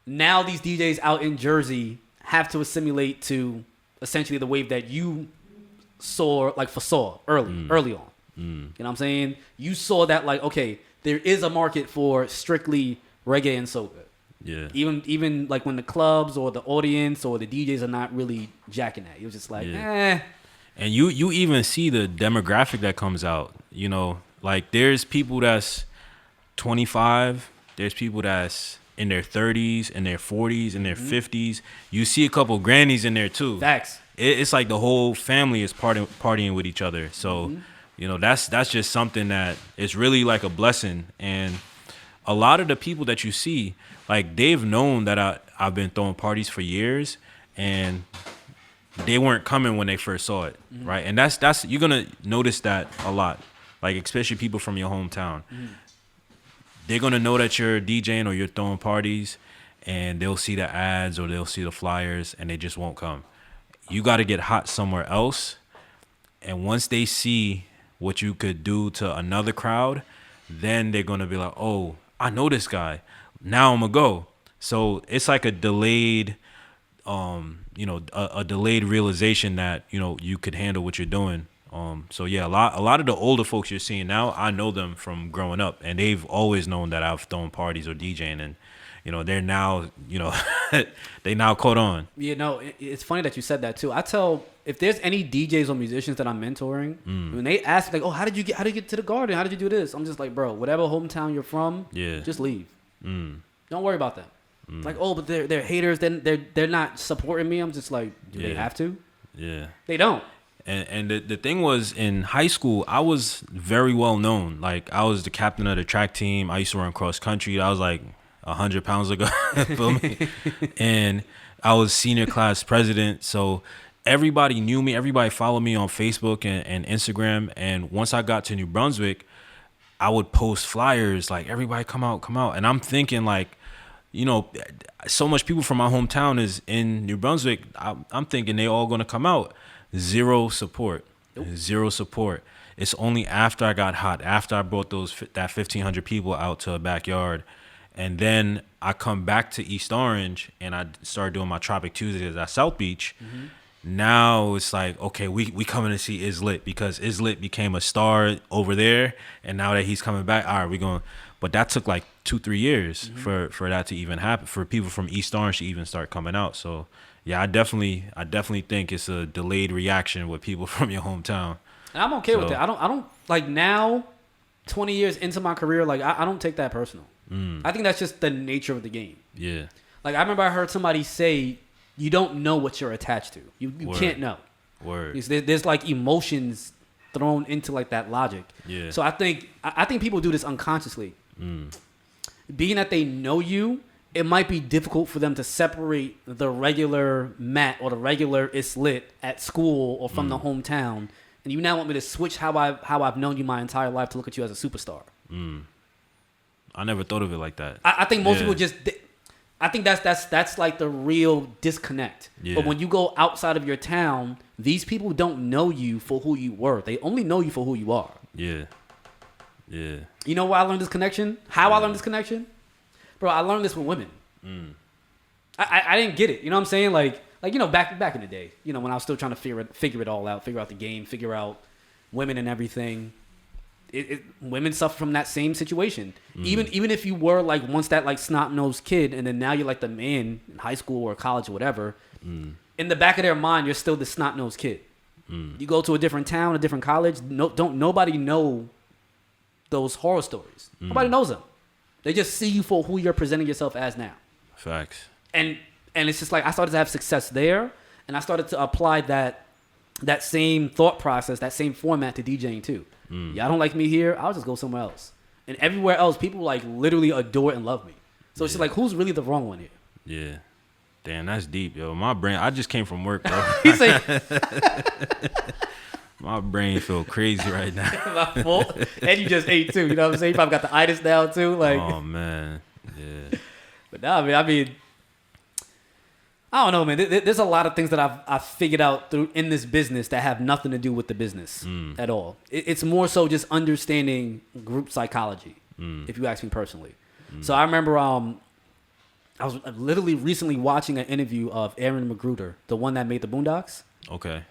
now these DJs out in Jersey have to assimilate to essentially the wave that you foresaw early on. You know what I'm saying? You saw that, like, okay, there is a market for strictly reggae and soca. Yeah. Even like when the clubs or the audience or the DJs are not really jacking that. It was just like, And you even see the demographic that comes out. You know, like there's people that's 25. There's people that's in their 30s, in their 40s, in their 50s. You see a couple grannies in there too. Facts. It's like the whole family is partying with each other. So, you know, that's just something that is really like a blessing. And a lot of the people that you see, like they've known that I've been throwing parties for years, and they weren't coming when they first saw it, right? And that's you're gonna notice that a lot, like especially people from your hometown. They're gonna know that you're DJing or you're throwing parties, and they'll see the ads or they'll see the flyers, and they just won't come. You got to get hot somewhere else, and once they see what you could do to another crowd, then they're gonna be like, oh, I know this guy. Now I'm gonna go. So it's like a delayed, a delayed realization that, you know, you could handle what you're doing. So yeah, a lot of the older folks you're seeing now, I know them from growing up, and they've always known that I've thrown parties or DJing, and you know, they're now, you know, they now caught on. You know, it's funny that you said that too. I tell, if there's any DJs or musicians that I'm mentoring, when they ask like, oh, how did you get to the Garden? How did you do this? I'm just like, bro, whatever hometown you're from, just leave. Don't worry about that. Like, oh, but they're haters. Then they're not supporting me. I'm just like, do they have to? Yeah. They don't. And the thing was, in high school, I was very well known. Like, I was the captain of the track team. I used to run cross country. I was like 100 pounds ago, feel me? And I was senior class president. So everybody knew me. Everybody followed me on Facebook and Instagram. And once I got to New Brunswick, I would post flyers like, everybody come out. And I'm thinking like, you know, so much people from my hometown is in New Brunswick. I'm thinking they all going to come out. Zero support. Nope. Zero support. It's only after I got hot, after I brought that 1,500 people out to a backyard, and then I come back to East Orange and I started doing my Tropic Tuesdays at South Beach. Mm-hmm. Now it's like, okay, we coming to see Itz Lit because Itz Lit became a star over there, and now that he's coming back, all right, we going. But that took like 2-3 years mm-hmm. for that to even happen, for people from East Orange to even start coming out. So yeah, I definitely think it's a delayed reaction with people from your hometown. And I'm okay with that. I don't like now, 20 years into my career, like I don't take that personal. I think that's just the nature of the game. Yeah. Like I remember I heard somebody say, you don't know what you're attached to. You can't know. Word. There's like emotions thrown into like that logic. Yeah. So I think people do this unconsciously. Being that they know you, it might be difficult for them to separate the regular Matt or the regular Itz Lit at school or from the hometown. And you now want me to switch how I've known you my entire life to look at you as a superstar. I never thought of it like that. I think most people just. I think that's like the real disconnect. Yeah. But when you go outside of your town, these people don't know you for who you were. They only know you for who you are. Yeah. Yeah. You know where I learned this connection? How I learned this connection? Bro, I learned this with women. I didn't get it. You know what I'm saying? Like you know, back in the day, you know, when I was still trying to figure it all out, figure out the game, figure out women and everything. Women suffer from that same situation. Even if you were like once that like snot-nosed kid, and then now you're like the man in high school or college or whatever. In the back of their mind, you're still the snot-nosed kid. You go to a different town, a different college. Nobody know those horror stories. Nobody knows them. They just see you for who you're presenting yourself as now. Facts. And it's just like I started to have success there, and I started to apply that same thought process, that same format to DJing too. Y'all don't like me here, I'll just go somewhere else. And everywhere else, people like literally adore and love me. So it's just like, who's really the wrong one here? Yeah. Damn, that's deep, yo. My brain, I just came from work, bro. He's like, my brain feel crazy right now. My fault. And you just ate too, you know what I'm saying? You probably got the itis now too. Like, oh man, yeah. But nah, I mean, I don't know, man. There's a lot of things that I've figured out through in this business that have nothing to do with the business at all. It's more so just understanding group psychology, if you ask me personally. So I remember I was literally recently watching an interview of Aaron McGruder, the one that made the Boondocks. Okay.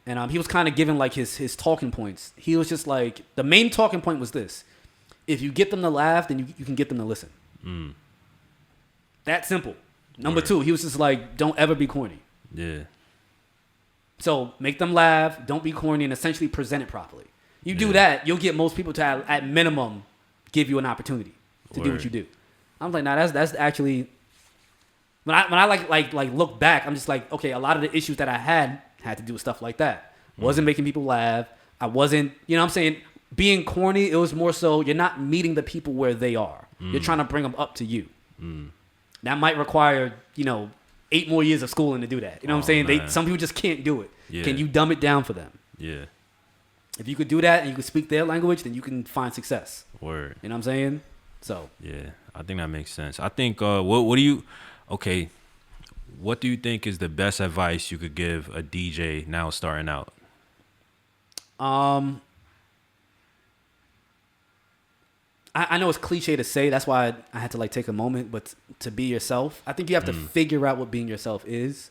And he was kind of giving like his talking points. He was just like, the main talking point was this: if you get them to laugh, then you can get them to listen. That simple. Number two, he was just like, don't ever be corny. Yeah. So make them laugh, don't be corny, and essentially present it properly. You do that, you'll get most people to, at minimum, give you an opportunity to do what you do. I'm like, nah, that's actually... When I like look back, I'm just like, okay, a lot of the issues that I had to do with stuff like that. Wasn't making people laugh. I wasn't, you know what I'm saying, being corny. It was more so you're not meeting the people where they are. You're trying to bring them up to you. That might require, 8 more years of schooling to do that. You know what I'm saying? Some people just can't do it. Yeah. Can you dumb it down for them? Yeah. If you could do that and you could speak their language, then you can find success. Word. You know what I'm saying? So. Yeah, I think that makes sense. I think, what do you think is the best advice you could give a DJ now starting out? I know it's cliche to say, that's why I had to like take a moment, but to be yourself, I think you have to figure out what being yourself is.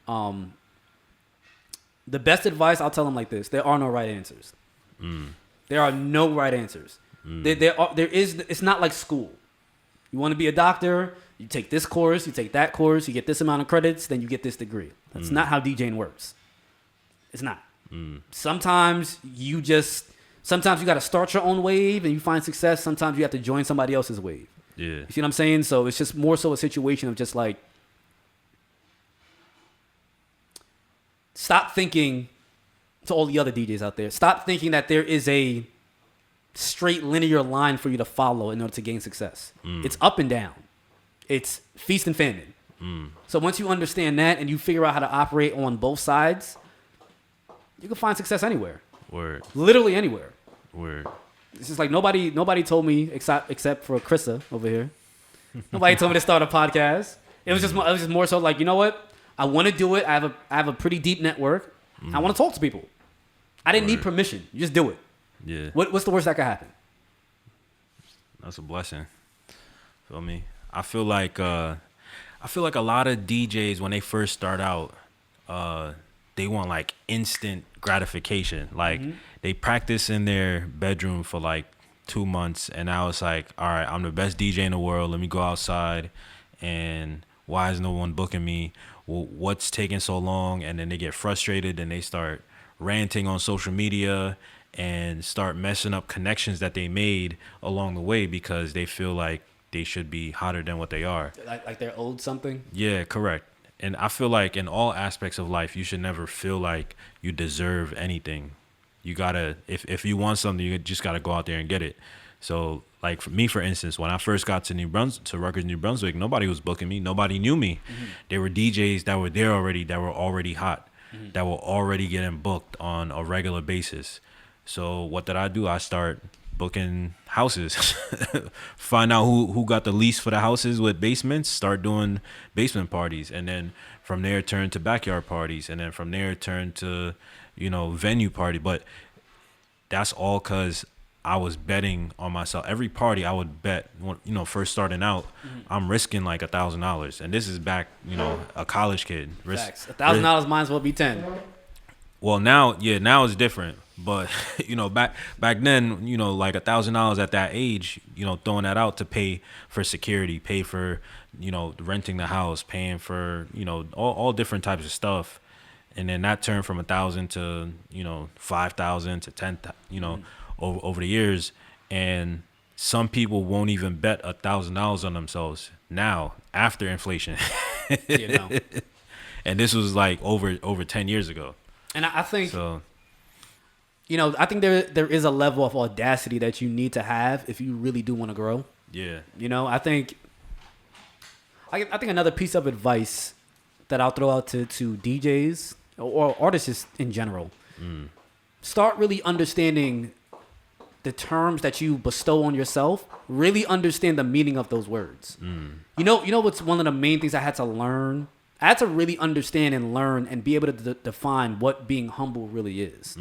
The best advice, I'll tell them like this: there are no right answers. There are no right answers. It's not like school. You want to be a doctor, you take this course, you take that course, you get this amount of credits, then you get this degree. That's not how DJing works. It's not. Sometimes you got to start your own wave and you find success. Sometimes you have to join somebody else's wave. Yeah. You see what I'm saying? So it's just more so a situation of just like, stop thinking, to all the other DJs out there, stop thinking that there is a straight linear line for you to follow in order to gain success. It's up and down. It's feast and famine. So once you understand that and you figure out how to operate on both sides, you can find success anywhere. Word. Literally anywhere. Word. It's just like nobody told me except for Krista over here. Nobody told me to start a podcast. It was just more so like, you know what? I want to do it. I have a pretty deep network. I want to talk to people. I didn't need permission. You just do it. Yeah. What's the worst that could happen? That's a blessing. Feel me? I feel like a lot of DJs when they first start out, they want like instant gratification. Like they practice in their bedroom for like 2 months, and now it's like, all right, I'm the best DJ in the world. Let me go outside, and why is no one booking me? Well, what's taking so long? And then they get frustrated and they start ranting on social media and start messing up connections that they made along the way because they feel like they should be hotter than what they are. Like they're owed something? Yeah, correct. And I feel like in all aspects of life, you should never feel like you deserve anything. You gotta, if you want something, you just gotta go out there and get it. So, like for me, for instance, when I first got to Rutgers, New Brunswick, nobody was booking me. Nobody knew me. There were DJs that were there already, that were already hot, that were already getting booked on a regular basis. So what did I do? I start booking houses, find out who got the lease for the houses with basements, start doing basement parties, and then from there turn to backyard parties, and then from there turn to, venue party. But that's all because I was betting on myself. Every party I would bet, first starting out, I'm risking like $1,000, and this is back, a college kid. Facts. $1,000 might as well be 10. Well, now it's different. But, back then, like $1,000 at that age, throwing that out to pay for security, pay for, renting the house, paying for, all different types of stuff. And then that turned from 1,000 to, 5,000 to 10,000, over the years. And some people won't even bet $1,000 on themselves now after inflation. And this was like over 10 years ago. And I think... So, I think there is a level of audacity that you need to have if you really do want to grow. Yeah. I think another piece of advice that I'll throw out to DJs or artists in general, start really understanding the terms that you bestow on yourself. Really understand the meaning of those words. You know what's one of the main things I had to learn? I had to really understand and learn and be able to define what being humble really is.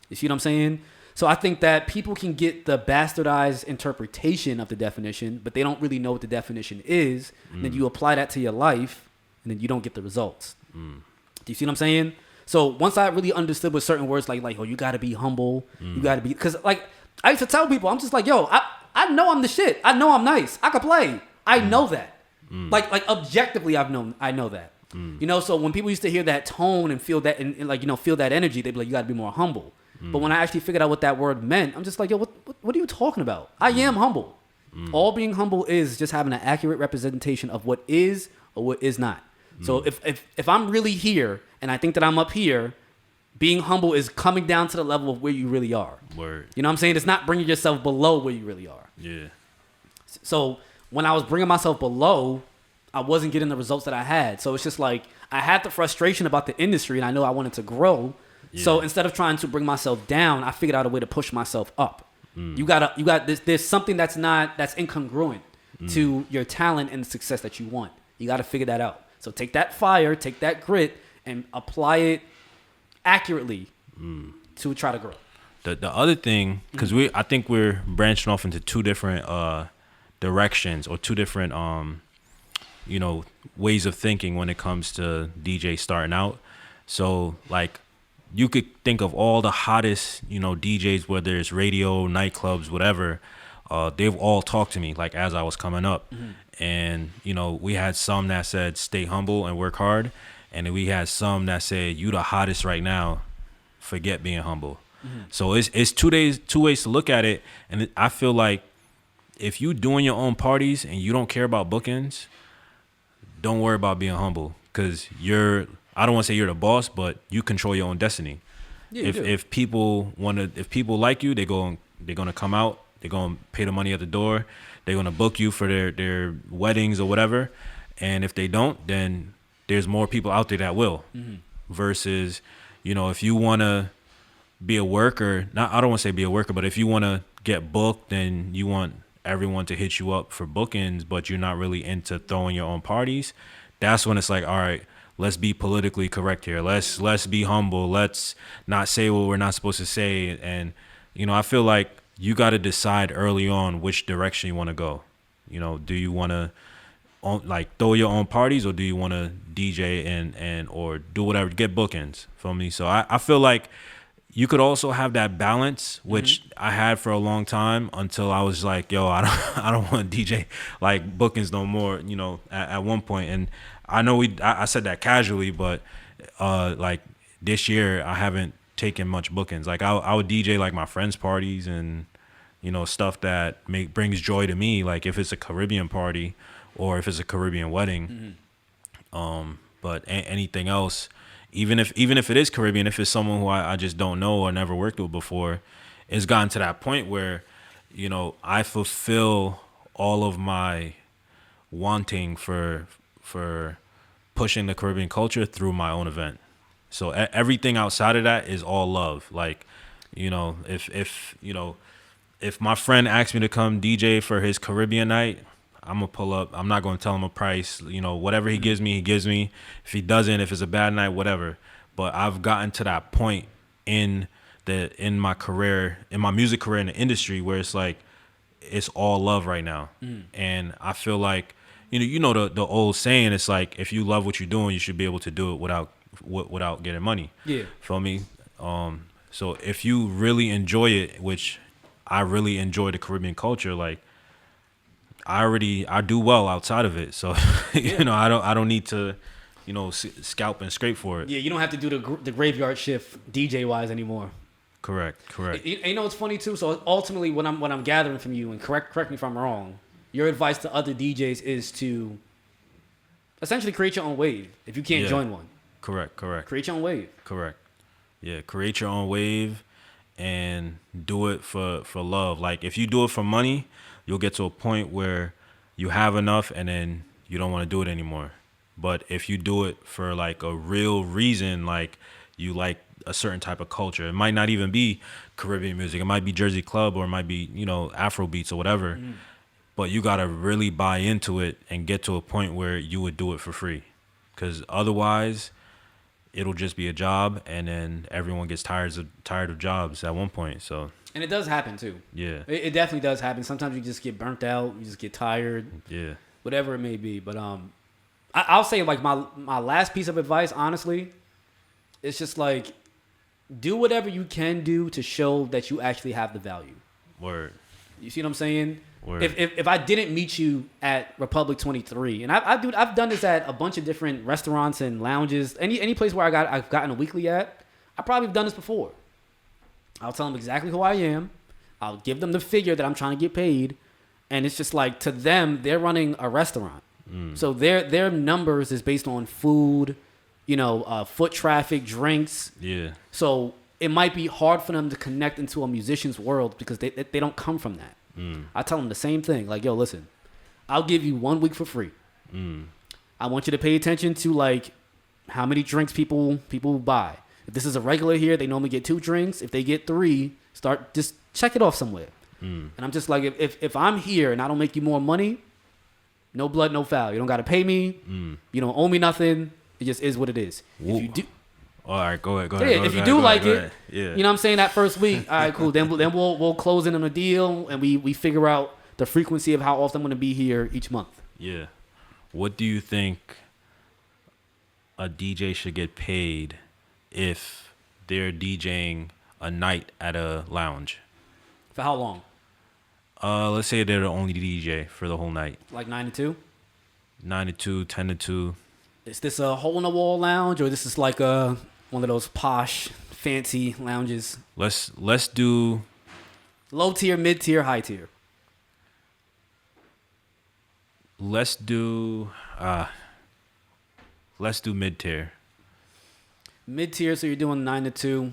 You see what I'm saying? So I think that people can get the bastardized interpretation of the definition, but they don't really know what the definition is. And then you apply that to your life, and then you don't get the results. Do you see what I'm saying? So once I really understood what certain words like you got to be humble, you got to be, because like I used to tell people, I'm just like, yo, I know I'm the shit. I know I'm nice. I can play. I know that. Like objectively, I know that. So when people used to hear that tone and feel that, and feel that energy, they'd be like, you got to be more humble. But when I actually figured out what that word meant, I'm just like, yo, what are you talking about? I am humble. All being humble is just having an accurate representation of what is or what is not. So if I'm really here and I think that I'm up here, being humble is coming down to the level of where you really are. Word. You know what I'm saying? It's not bringing yourself below where you really are. Yeah. So when I was bringing myself below, I wasn't getting the results that I had. So it's just like I had the frustration about the industry and I know I wanted to grow. Yeah. So instead of trying to bring myself down, I figured out a way to push myself up. You got this. There's something that's incongruent to your talent and the success that you want. You got to figure that out. So take that fire, take that grit, and apply it accurately to try to grow. The other thing, because I think we're branching off into two different directions or two different ways of thinking when it comes to DJ starting out. So like, you could think of all the hottest, DJs, whether it's radio, nightclubs, whatever. They've all talked to me like as I was coming up. And, we had some that said, stay humble and work hard. And then we had some that said, you the hottest right now, forget being humble. So it's 2 ways to look at it. And I feel like if you doing your own parties and you don't care about bookings, don't worry about being humble, because I don't want to say you're the boss, but you control your own destiny. Yeah, if people like you, they're gonna come out, they're gonna pay the money at the door, they're gonna book you for their weddings or whatever. And if they don't, then there's more people out there that will. Versus, if you wanna be a worker, I don't want to say be a worker, but if you wanna get booked and you want everyone to hit you up for bookings, but you're not really into throwing your own parties, that's when it's like, all right, let's be politically correct here. Let's be humble. Let's not say what we're not supposed to say. And, you know, I feel like you got to decide early on which direction you want to go. You know, do you want to like throw your own parties, or do you want to DJ and or do whatever, get bookings for me? So I feel like you could also have that balance, which I had for a long time until I was like, yo, I don't want to DJ like bookings no more, you know, at one point. And I know I said that casually, but like this year I haven't taken much bookings. Like I would DJ like my friends' parties and, you know, stuff that brings joy to me. Like if it's a Caribbean party or if it's a Caribbean wedding, but anything else, even if it is Caribbean, if it's someone who I just don't know or never worked with before, it's gotten to that point where, you know, I fulfill all of my wanting for pushing the Caribbean culture through my own event. So everything outside of that is all love. Like, you know, if my friend asks me to come DJ for his Caribbean night, I'm gonna pull up. I'm not gonna tell him a price. You know, whatever he gives me, he gives me. If he doesn't, if it's a bad night, whatever. But I've gotten to that point in my career, in my music career in the industry, where it's like it's all love right now. And I feel like, you know the old saying, it's like if you love what you're doing, you should be able to do it without getting money. Yeah. Feel me? So if you really enjoy it, which I really enjoy the Caribbean culture, like I do well outside of it. So you know, I don't need to, you know, scalp and scrape for it. Yeah, you don't have to do the graveyard shift DJ wise anymore. Correct. You know, it's funny too. So ultimately, what I'm gathering from you, and correct me if I'm wrong, your advice to other DJs is to essentially create your own wave if you can't join one. Correct. Create your own wave. Correct. Yeah, create your own wave and do it for love. Like if you do it for money, you'll get to a point where you have enough and then you don't want to do it anymore. But if you do it for like a real reason, like you like a certain type of culture, it might not even be Caribbean music. It might be Jersey club, or it might be, you know, Afro beats or whatever. But you got to really buy into it and get to a point where you would do it for free. Because otherwise, it'll just be a job, and then everyone gets tired of jobs at one point. So. And it does happen too. Yeah. It definitely does happen. Sometimes you just get burnt out. You just get tired. Yeah. Whatever it may be. But I'll say like my last piece of advice, honestly, it's just like do whatever you can do to show that you actually have the value. Word. You see what I'm saying? Word. If I didn't meet you at Republic 23, and I've done this at a bunch of different restaurants and lounges, any place where I've gotten a weekly at, I probably have done this before. I'll tell them exactly who I am. I'll give them the figure that I'm trying to get paid. And it's just like, to them, they're running a restaurant. So their numbers is based on food, you know, foot traffic, drinks. Yeah. So it might be hard for them to connect into a musician's world because they don't come from that. I tell them the same thing. Like, yo, listen, I'll give you 1 week for free. I want you to pay attention to like how many drinks people buy. If this is a regular here, they normally get 2 drinks. If they get 3, just check it off somewhere. And I'm just like, if I'm here and I don't make you more money, no blood, no foul. You don't got to pay me. You don't owe me nothing. It just is what it is. Ooh. If you do, all right, go ahead. Yeah, if you do like it, you know what I'm saying, that first week, all right, cool. Then we'll close in on a deal, and we figure out the frequency of how often I'm going to be here each month. Yeah. What do you think a DJ should get paid if they're DJing a night at a lounge? For how long? Let's say they're the only DJ for the whole night. Like 9 to 2? 9 to 2, 10 to 2. Is this a hole-in-the-wall lounge, or this is like one of those posh, fancy lounges? Let's do... Low tier, mid-tier, high tier. Let's do mid-tier. Mid-tier, so you're doing 9 to 2.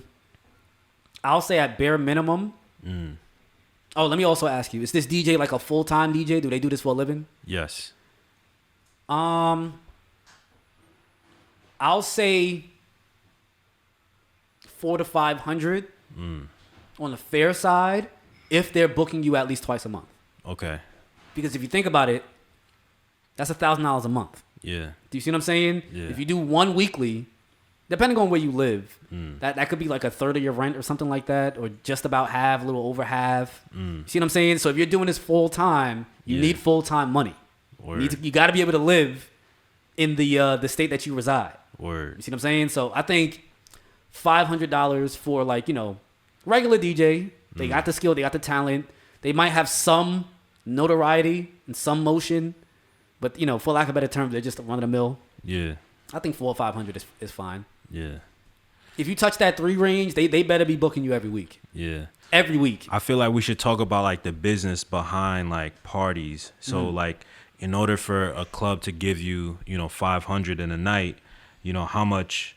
I'll say at bare minimum. Oh, let me also ask you, is this DJ like a full-time DJ? Do they do this for a living? Yes. I'll say 400 to 500 on the fair side. if they're booking you at least twice a month. Okay. Because if you think about it, that's $1,000 a month. Yeah. Do you see what I'm saying? Yeah. If you do one weekly, depending on where you live, that could be like a third of your rent or something like that, or just about half, a little over half. You see what I'm saying? So if you're doing this full time, you need full time money. You got to be able to live in the state that you reside. Word. You see what I'm saying? So I think $500 for like, regular DJ. They got the skill, they got the talent. They might have some notoriety and some motion, but for lack of better terms, they're just run of the mill. Yeah. I think 400 or 500 is fine. Yeah. If you touch that 3 range, they better be booking you every week. Yeah. Every week. I feel like we should talk about like the business behind like parties. So like in order for a club to give you, 500 in a night, how much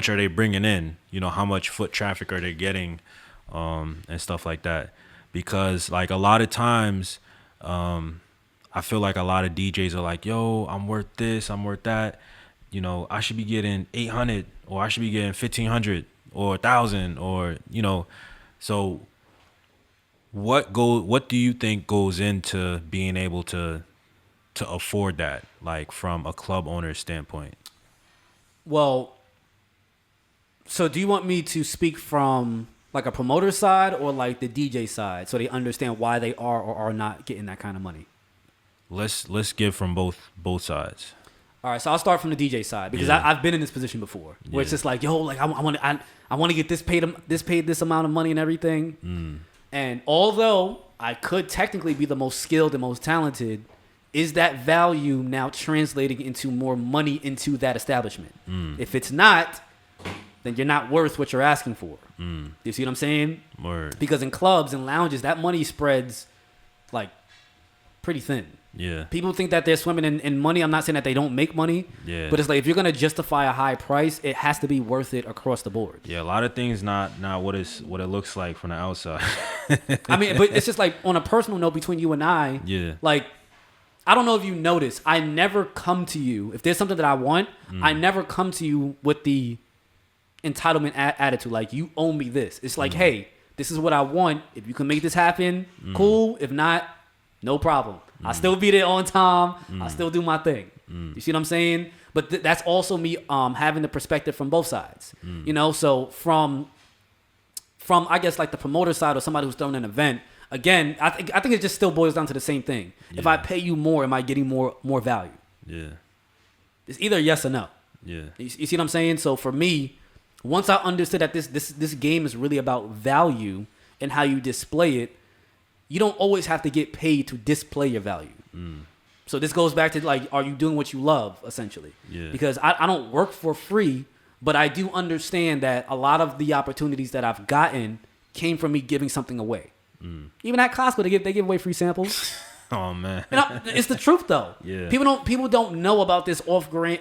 are they bringing in? How much foot traffic are they getting, and stuff like that? Because like a lot of times, I feel like a lot of DJs are like, yo, I'm worth this, I'm worth that. I should be getting 800 or I should be getting 1,500 or 1,000 or, so what do you think goes into being able to afford that, like from a club owner's standpoint? Well, so do you want me to speak from like a promoter side or like the DJ side so they understand why they are or are not getting that kind of money? Let's give from both sides. All right, so I'll start from the DJ side because I've been in this position before where it's just like, yo, like I want to get this paid this amount of money and everything. And although I could technically be the most skilled and most talented, is that value now translating into more money into that establishment? If it's not, then you're not worth what you're asking for. You see what I'm saying? Word. Because in clubs and lounges, that money spreads like pretty thin. Yeah. People think that they're swimming in money. I'm not saying that they don't make money. Yeah. But it's like if you're gonna justify a high price, it has to be worth it across the board. Yeah, a lot of things not what it looks like from the outside. I mean, but it's just like on a personal note between you and I. Yeah. Like, I don't know if you notice, I never come to you if there's something that I want. I never come to you with the entitlement attitude. Like, you owe me this. It's like, hey, this is what I want. If you can make this happen, cool. If not, no problem. I still be there on time. I still do my thing. You see what I'm saying? But that's also me having the perspective from both sides. So from I guess like the promoter side or somebody who's throwing an event. Again, I think it just still boils down to the same thing. Yeah. If I pay you more, am I getting more value? Yeah. It's either yes or no. Yeah. You see what I'm saying? So for me, once I understood that this game is really about value and how you display it, you don't always have to get paid to display your value. So this goes back to like, are you doing what you love, essentially? Yeah. Because I don't work for free, but I do understand that a lot of the opportunities that I've gotten came from me giving something away. Even at Costco, they give away free samples. Oh man, it's the truth though. Yeah. People don't know about this off-brand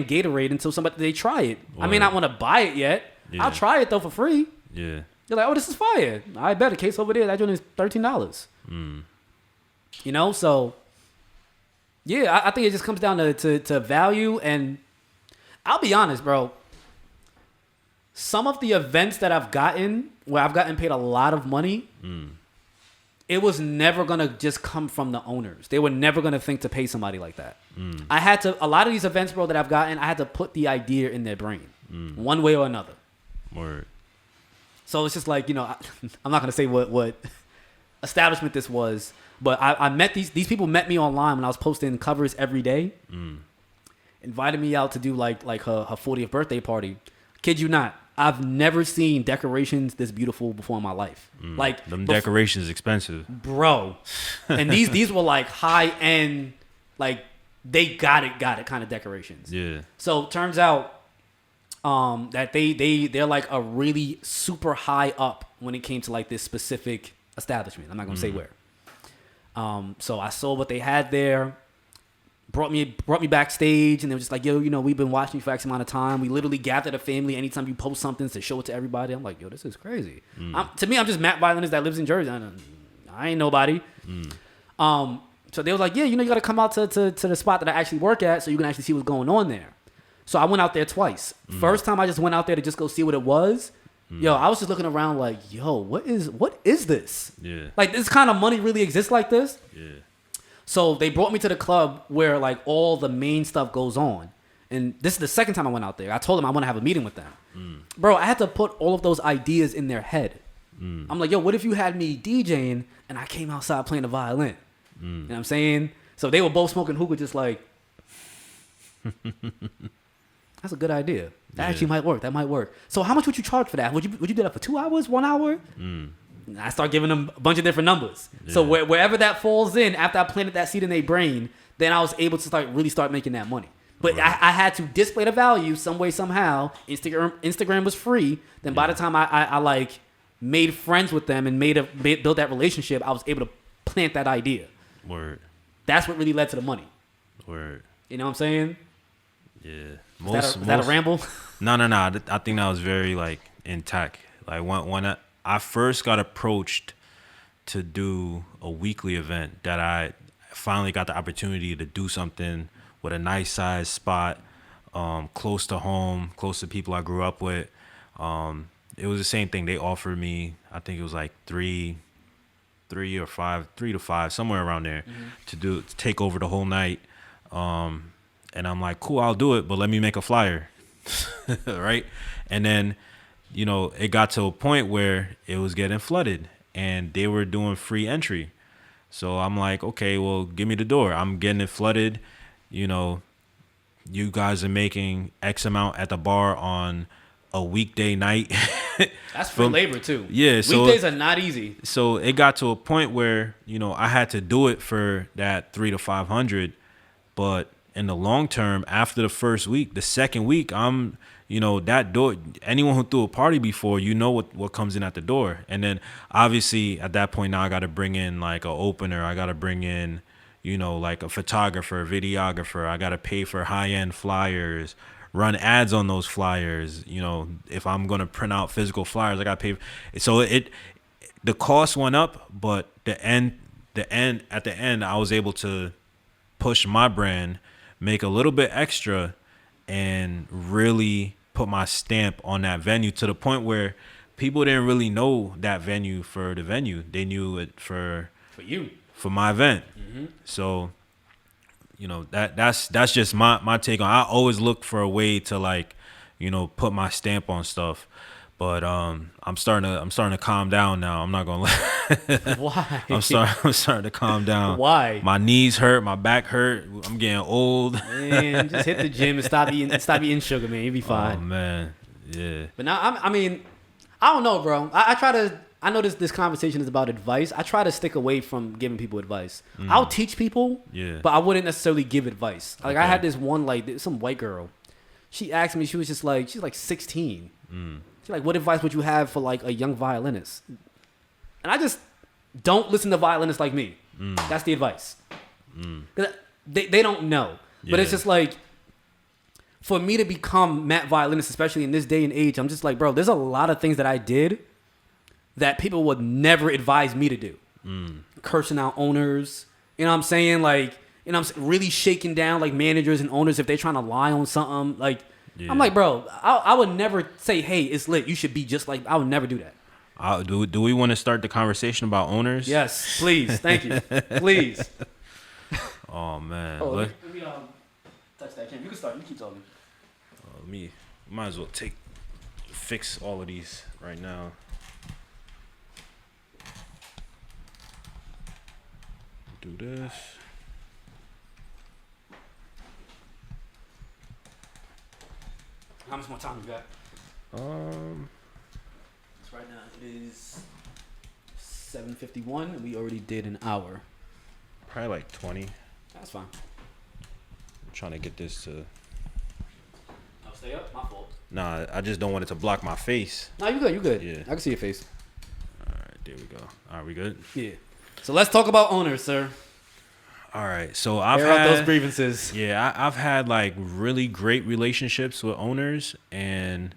Gatorade until they try it. Word. I may not want to buy it yet. Yeah. I'll try it though for free. Yeah. You're like, oh, this is fire. I bet a case over there, that joint is $13. So yeah, I think it just comes down to value. And I'll be honest, bro. Some of the events that I've gotten where I've gotten paid a lot of money, it was never gonna just come from the owners. They were never gonna think to pay somebody like that. A lot of these events, bro, that I've gotten, I had to put the idea in their brain, one way or another. Word. So it's just like, I'm not gonna say what establishment this was, but I met these people met me online when I was posting covers every day. Invited me out to do like her 40th birthday party. Kid you not, I've never seen decorations this beautiful before in my life. Like them decorations expensive, bro. And these were like high end, like they got it kind of decorations. Yeah. So turns out that they're like a really super high up when it came to like this specific establishment. I'm not gonna say where. So I saw what they had there. Brought me backstage, and they were just like, yo, we've been watching you for X amount of time. We literally gathered a family anytime you post something to show it to everybody. I'm like, yo, this is crazy. To me, I'm just MattViolinist that lives in Jersey. I ain't nobody. So they was like, yeah, you got to come out to the spot that I actually work at so you can actually see what's going on there. So I went out there twice. First time I just went out there to just go see what it was. Yo, I was just looking around like, yo, what is this? Yeah. Like, this kind of money really exists like this? Yeah. So they brought me to the club where like all the main stuff goes on. And this is the second time I went out there. I told them I want to have a meeting with them. Bro, I had to put all of those ideas in their head. I'm like, yo, what if you had me DJing and I came outside playing the violin? You know what I'm saying? So they were both smoking hookah just like, that's a good idea. That actually might work. That might work. So how much would you charge for that? Would you do that for 2 hours, 1 hour? I start giving them a bunch of different numbers. Yeah. So wherever that falls in, after I planted that seed in their brain, then I was able to really start making that money. But I had to display the value some way, somehow. Instagram was free. Then by the time I like made friends with them and built that relationship, I was able to plant that idea. Word. That's what really led to the money. Word. You know what I'm saying? Yeah. Is that a ramble? No. I think that was very like intact. Like when I first got approached to do a weekly event, that I finally got the opportunity to do something with a nice size spot, close to home, close to people I grew up with. It was the same thing. They offered me, I think it was like three to five, somewhere around there, to take over the whole night. And I'm like, cool, I'll do it, but let me make a flyer. Right? And then, it got to a point where it was getting flooded and they were doing free entry. So I'm like, okay, well, give me the door. I'm getting it flooded. You guys are making X amount at the bar on a weekday night. That's free labor too. Yeah. So weekdays are not easy. So it got to a point where, I had to do it for that 300 to 500, but in the long term, after the first week, the second week, I'm, that door, anyone who threw a party before, what comes in at the door. And then obviously at that point now I got to bring in like an opener. I got to bring in, like a photographer, a videographer. I got to pay for high-end flyers, run ads on those flyers. If I'm going to print out physical flyers, I got to pay. So the cost went up, but at the end, I was able to push my brand, make a little bit extra, and really put my stamp on that venue to the point where people didn't really know that venue for the venue. They knew it for you, for my event. So, that's just my take on. I always look for a way to like, put my stamp on stuff. But I'm starting to calm down now. I'm not gonna lie. Why? I'm starting to calm down. Why? My knees hurt, my back hurt. I'm getting old. Man, just hit the gym and stop eating sugar, man. You'll be fine. Oh man, yeah. But now I don't know, bro. I know this conversation is about advice. I try to stick away from giving people advice. I'll teach people, but I wouldn't necessarily give advice. Like I had this one, some white girl. She asked me, she's like 16. She's like, what advice would you have for like a young violinist? And I just don't listen to violinists like me. That's the advice. 'Cause they don't know. But it's just like, for me to become MattViolinist, especially in this day and age, I'm just like, bro, there's a lot of things that I did that people would never advise me to do. Cursing out owners, you know what I'm saying? Like, I'm really shaking down like managers and owners if they're trying to lie on something. Like, I'm like, bro, I would never say, hey, it's lit. You should be just like, I would never do that. Do we want to start the conversation about owners? Yes, please. Thank you. Please. Oh, man. Let me touch that. You can start. You keep talking. Might as well fix all of these right now. Do this. How much more time you got? So right now it is 7:51, and we already did an hour. Probably like 20. That's fine. I'm trying to get this to. I'll stay up. My fault. Nah, I just don't want it to block my face. No, you good. You good. Yeah. I can see your face. All right, there we go. All right, we good? Yeah. So let's talk about owners, sir. All right, so I've Air had out those grievances. Yeah, I've had like really great relationships with owners and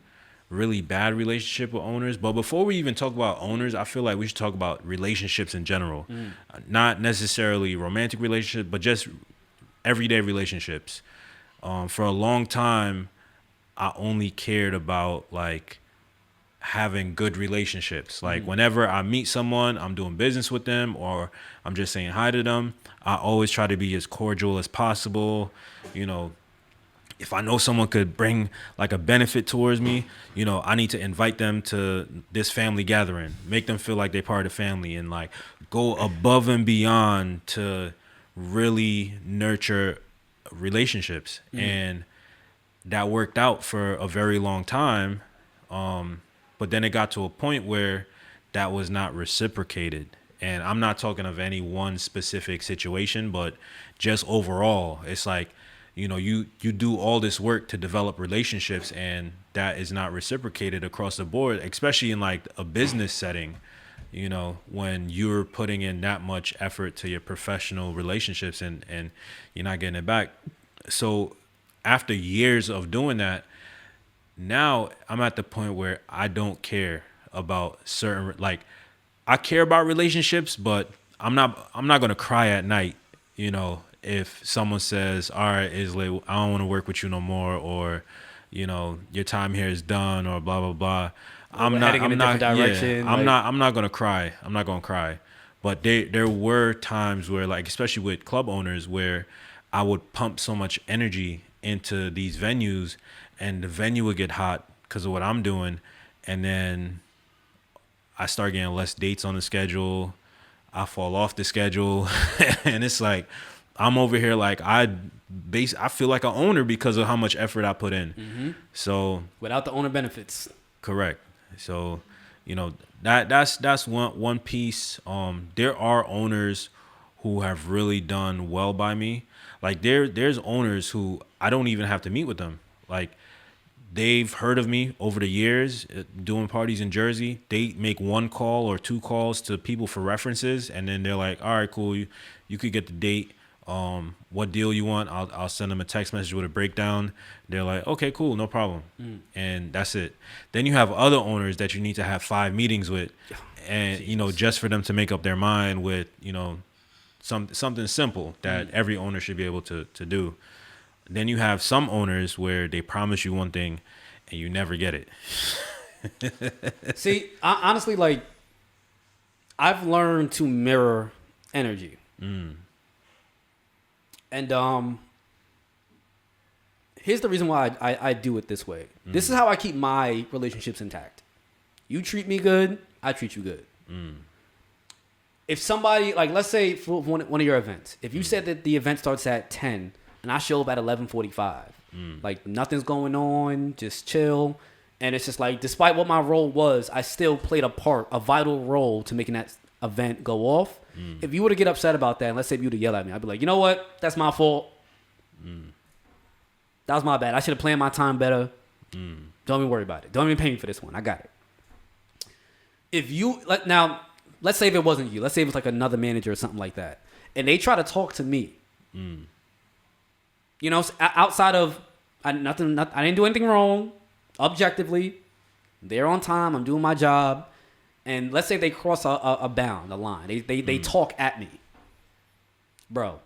really bad relationship with owners. But before we even talk about owners, I feel like we should talk about relationships in general, not necessarily romantic relationships, but just everyday relationships. For a long time, I only cared about like having good relationships. Like whenever I meet someone, I'm doing business with them or I'm just saying hi to them, I always try to be as cordial as possible. You know, if I know someone could bring like a benefit towards me, you know, I need to invite them to this family gathering, make them feel like they're part of the family, and like go above and beyond to really nurture relationships. And that worked out for a very long time. But then it got to a point where that was not reciprocated. And I'm not talking of any one specific situation, but just overall, it's like, you know, you do all this work to develop relationships and that is not reciprocated across the board, especially in like a business setting, you know, when you're putting in that much effort to your professional relationships and you're not getting it back. So after years of doing that, now I'm at the point where I don't care about certain, like I care about relationships, but I'm not going to cry at night, you know, if someone says, all right, Itz Lit, I don't want to work with you no more, or, you know, your time here is done, or blah, blah, blah. I'm not going to cry. I'm not going to cry. But there were times where, like, especially with club owners, where I would pump so much energy into these venues and the venue would get hot because of what I'm doing. And then I start getting less dates on the schedule. I fall off the schedule. And it's like, I'm over here like I feel like an owner because of how much effort I put in. So without the owner benefits. Correct. So, you know, that's one piece. There are owners who have really done well by me. Like there's owners who I don't even have to meet with them. Like they've heard of me over the years doing parties in Jersey. They make one call or two calls to people for references, and then they're like, all right, cool, you could get the date. What deal you want? I'll send them a text message with a breakdown. They're like, okay, cool, no problem. And that's it. Then you have other owners that you need to have 5 meetings with, and you know, just for them to make up their mind with, you know, something simple that every owner should be able to do. Then you have some owners where they promise you one thing and you never get it. See, honestly, like I've learned to mirror energy. And here's the reason why I do it this way. This is how I keep my relationships intact. You treat me good, I treat you good. If somebody, like let's say for one of your events, if you said that the event starts at 10 and I show up at 11:45, like nothing's going on, just chill. And it's just like, despite what my role was, I still played a vital role to making that event go off. If you were to get upset about that, and let's say you were to yell at me, I'd be like, you know what? That's my fault. That was my bad. I should have planned my time better. Don't even worry about it. Don't even pay me for this one. I got it. If you, now, let's say if it wasn't you. Let's say it was like another manager or something like that. And they try to talk to me. You know, outside of, I didn't do anything wrong. Objectively, they're on time. I'm doing my job. And let's say they cross a bound, a line. They talk at me, bro.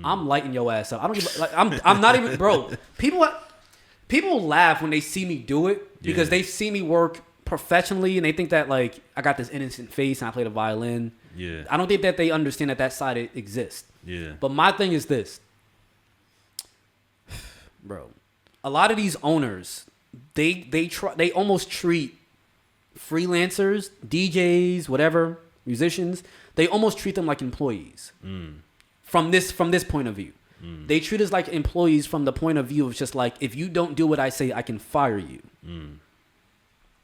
I'm lighting your ass up. I don't give. Like I'm not even, bro. People laugh when they see me do it because they see me work professionally and they think that like I got this innocent face and I play the violin. Yeah. I don't think that they understand that side exists. Yeah. But my thing is this, bro. A lot of these owners, they almost treat freelancers, DJs, whatever, musicians, they almost treat them like employees. From this point of view. They treat us like employees from the point of view of just like, if you don't do what I say, I can fire you. Do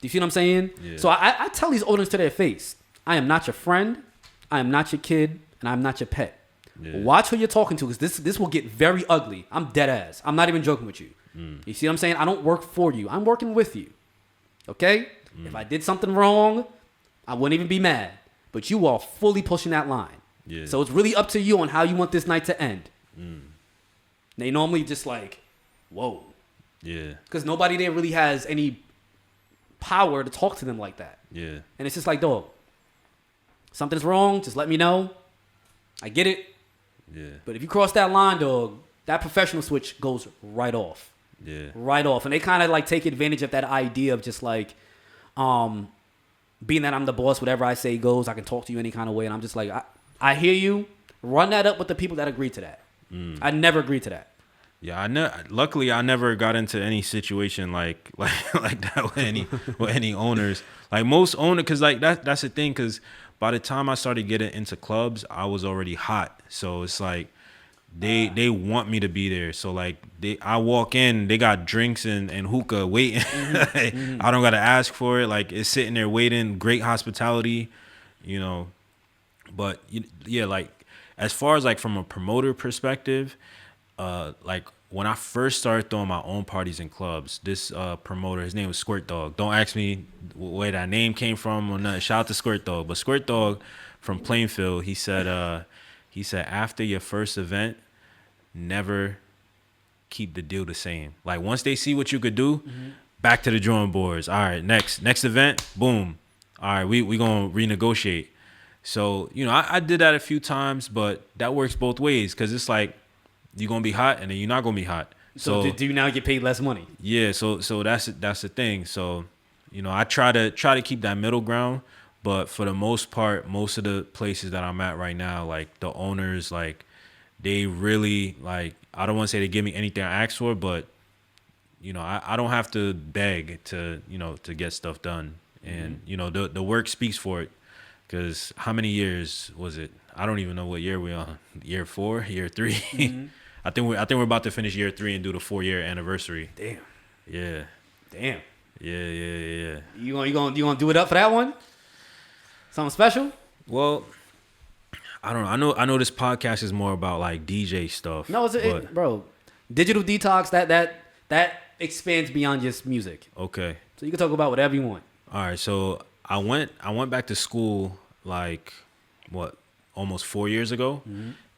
you see what I'm saying? Yeah. So I tell these owners to their face, I am not your friend, I am not your kid, and I'm not your pet. Yeah. Watch who you're talking to, because this will get very ugly. I'm dead ass. I'm not even joking with you. You see what I'm saying? I don't work for you. I'm working with you. Okay? If I did something wrong, I wouldn't even be mad. But you are fully pushing that line. Yeah. So it's really up to you on how you want this night to end. They normally just like, whoa. Yeah. Because nobody there really has any power to talk to them like that. Yeah. And it's just like, dog, something's wrong, just let me know. I get it. Yeah. But if you cross that line, dog, that professional switch goes right off. Yeah. Right off. And they kind of like take advantage of that idea of just like, being that I'm the boss, whatever I say goes. I can talk to you any kind of way, and I'm just like, I hear you. Run that up with the people that agree to that. I never agreed to that. Yeah, luckily I never got into any situation like that with any owners. Like most owners, because like that's the thing. Because by the time I started getting into clubs, I was already hot. So it's like they want me to be there. So like I walk in, they got drinks and hookah waiting. I don't gotta ask for it. Like it's sitting there waiting. Great hospitality, you know. But yeah, like as far as like from a promoter perspective, like when I first started throwing my own parties in clubs, this promoter, his name was Squirt Dog. Don't ask me where that name came from or nothing. Shout out to Squirt Dog. But Squirt Dog from Plainfield, he said after your first event, never keep the deal the same. Like once they see what you could do, back to the drawing boards. All right, next event, boom. All right, we gonna renegotiate. So, you know, I did that a few times, but that works both ways because it's like you're going to be hot and then you're not going to be hot. So do you now get paid less money? Yeah, so that's the thing. So, you know, I try to keep that middle ground, but for the most part, most of the places that I'm at right now, like the owners, like they really like, I don't want to say they give me anything I ask for, but you know, I don't have to beg to, you know, to get stuff done. And, you know, the work speaks for it. Because how many years was it? I don't even know what year we're on. Year 4, year 3. I think we're about to finish year 3 and do the 4-year anniversary. Damn. Yeah. Damn. Yeah. You gonna do it up for that one? Something special? Well, I don't know. I know this podcast is more about like DJ stuff. No, bro. Digital Detox. That expands beyond just music. Okay. So you can talk about whatever you want. All right. So I went back to school like almost 4 years ago,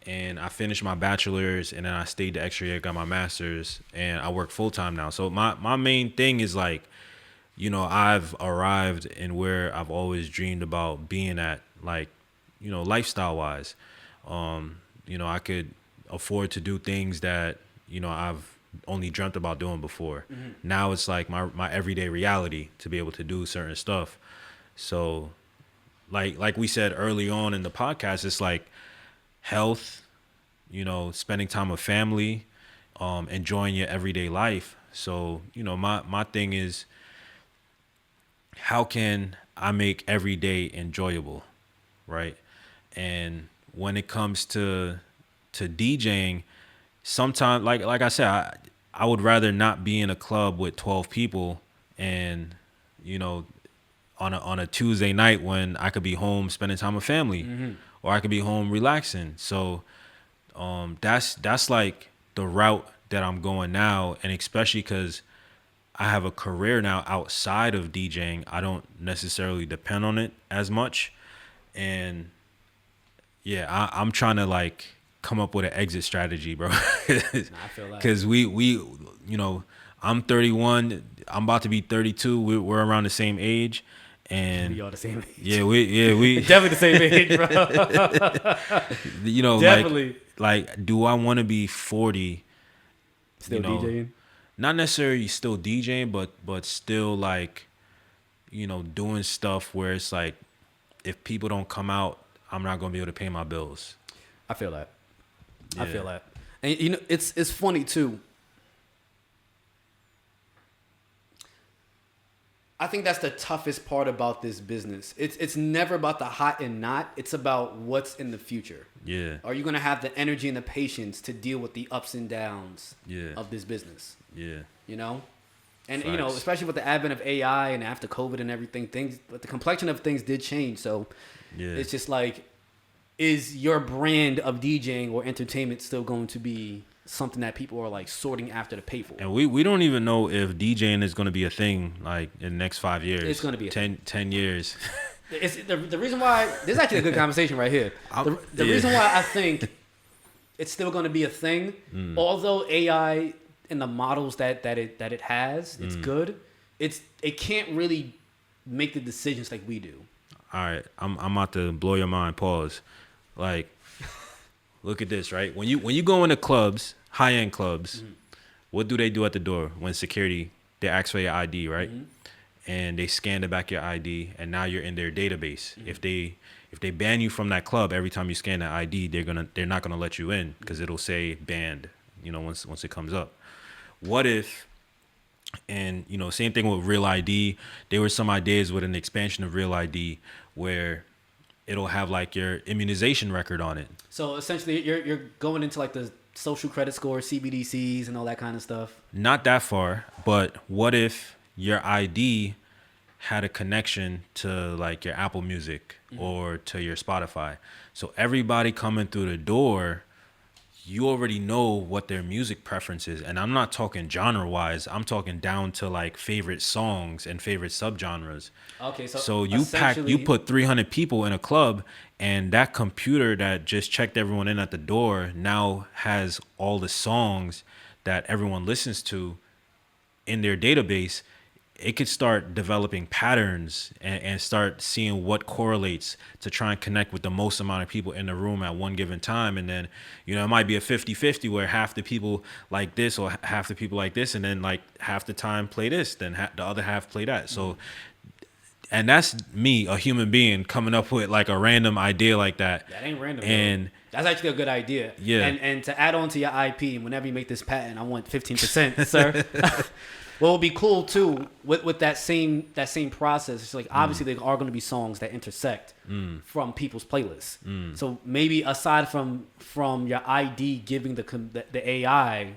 and I finished my bachelor's, and then I stayed the extra year, got my master's, and I work full time now. So my main thing is like, you know, I've arrived in where I've always dreamed about being at, like, you know, lifestyle wise. You know, I could afford to do things that, you know, I've only dreamt about doing before. Now it's like my everyday reality to be able to do certain stuff. So like we said early on in the podcast, it's like health, you know, spending time with family, enjoying your everyday life. So, you know, my thing is, how can I make every day enjoyable, right? And when it comes to DJing, sometimes, like I said, I would rather not be in a club with 12 people and, you know, on a Tuesday night when I could be home spending time with family, or I could be home relaxing. So that's like the route that I'm going now, and especially because I have a career now outside of DJing, I don't necessarily depend on it as much. And yeah, I'm trying to like come up with an exit strategy, bro. I feel that. Because we you know, I'm 31, I'm about to be 32. We're around the same age. And we all the same age. Yeah, we definitely the same age, bro. You know, definitely. Like, do I want to be 40? Still, you know, DJing? Not necessarily still DJing, but still like, you know, doing stuff where it's like, if people don't come out, I'm not gonna be able to pay my bills. I feel that. Yeah. I feel that. And you know, it's funny too. I think that's the toughest part about this business. It's never about the hot and not. It's about what's in the future. Yeah. Are you going to have the energy and the patience to deal with the ups and downs of this business? Yeah. You know? And, Facts. you know, especially with the advent of AI and after COVID and everything, but the complexion of things did change. So it's just like, is your brand of DJing or entertainment still going to be something that people are like sorting after to pay for? And we don't even know if DJing is going to be a thing like in the next 5 years. It's going to be 10 years. It's the reason why this is actually a good conversation right here. The reason why I think it's still going to be a thing, although AI and the models that it has, it's good. It can't really make the decisions like we do. All right, I'm about to blow your mind. Pause. Like, look at this, right? When you go into clubs, high-end clubs, what do they do at the door when security, they ask for your ID, right? and they scan the back of your ID, and now you're in their database. If they ban you from that club every time you scan that ID, they're not gonna let you in because it'll say banned. Once it comes up. What if? And same thing with Real ID. There were some ideas with an expansion of Real ID where it'll have like your immunization record on it. So essentially, you're going into like the social credit score, CBDCs, and all that kind of stuff. Not that far, but what if your ID had a connection to like your Apple Music or to your Spotify? So everybody coming through the door, you already know what their music preference is. And I'm not talking genre wise. I'm talking down to like favorite songs and favorite subgenres. Okay, so you put 300 people in a club, and that computer that just checked everyone in at the door now has all the songs that everyone listens to in their database. It could start developing patterns and start seeing what correlates to try and connect with the most amount of people in the room at one given time. And then, it might be a 50-50 where half the people like this or half the people like this, and then like half the time play this, then the other half play that. So, and that's me, a human being, coming up with like a random idea like that. That ain't random. And bro. That's actually a good idea. Yeah. And to add on to your IP, whenever you make this patent, I want 15%, sir. What would be cool too with that same process, it's like obviously there are going to be songs that intersect from people's playlists. So maybe aside from your ID giving the AI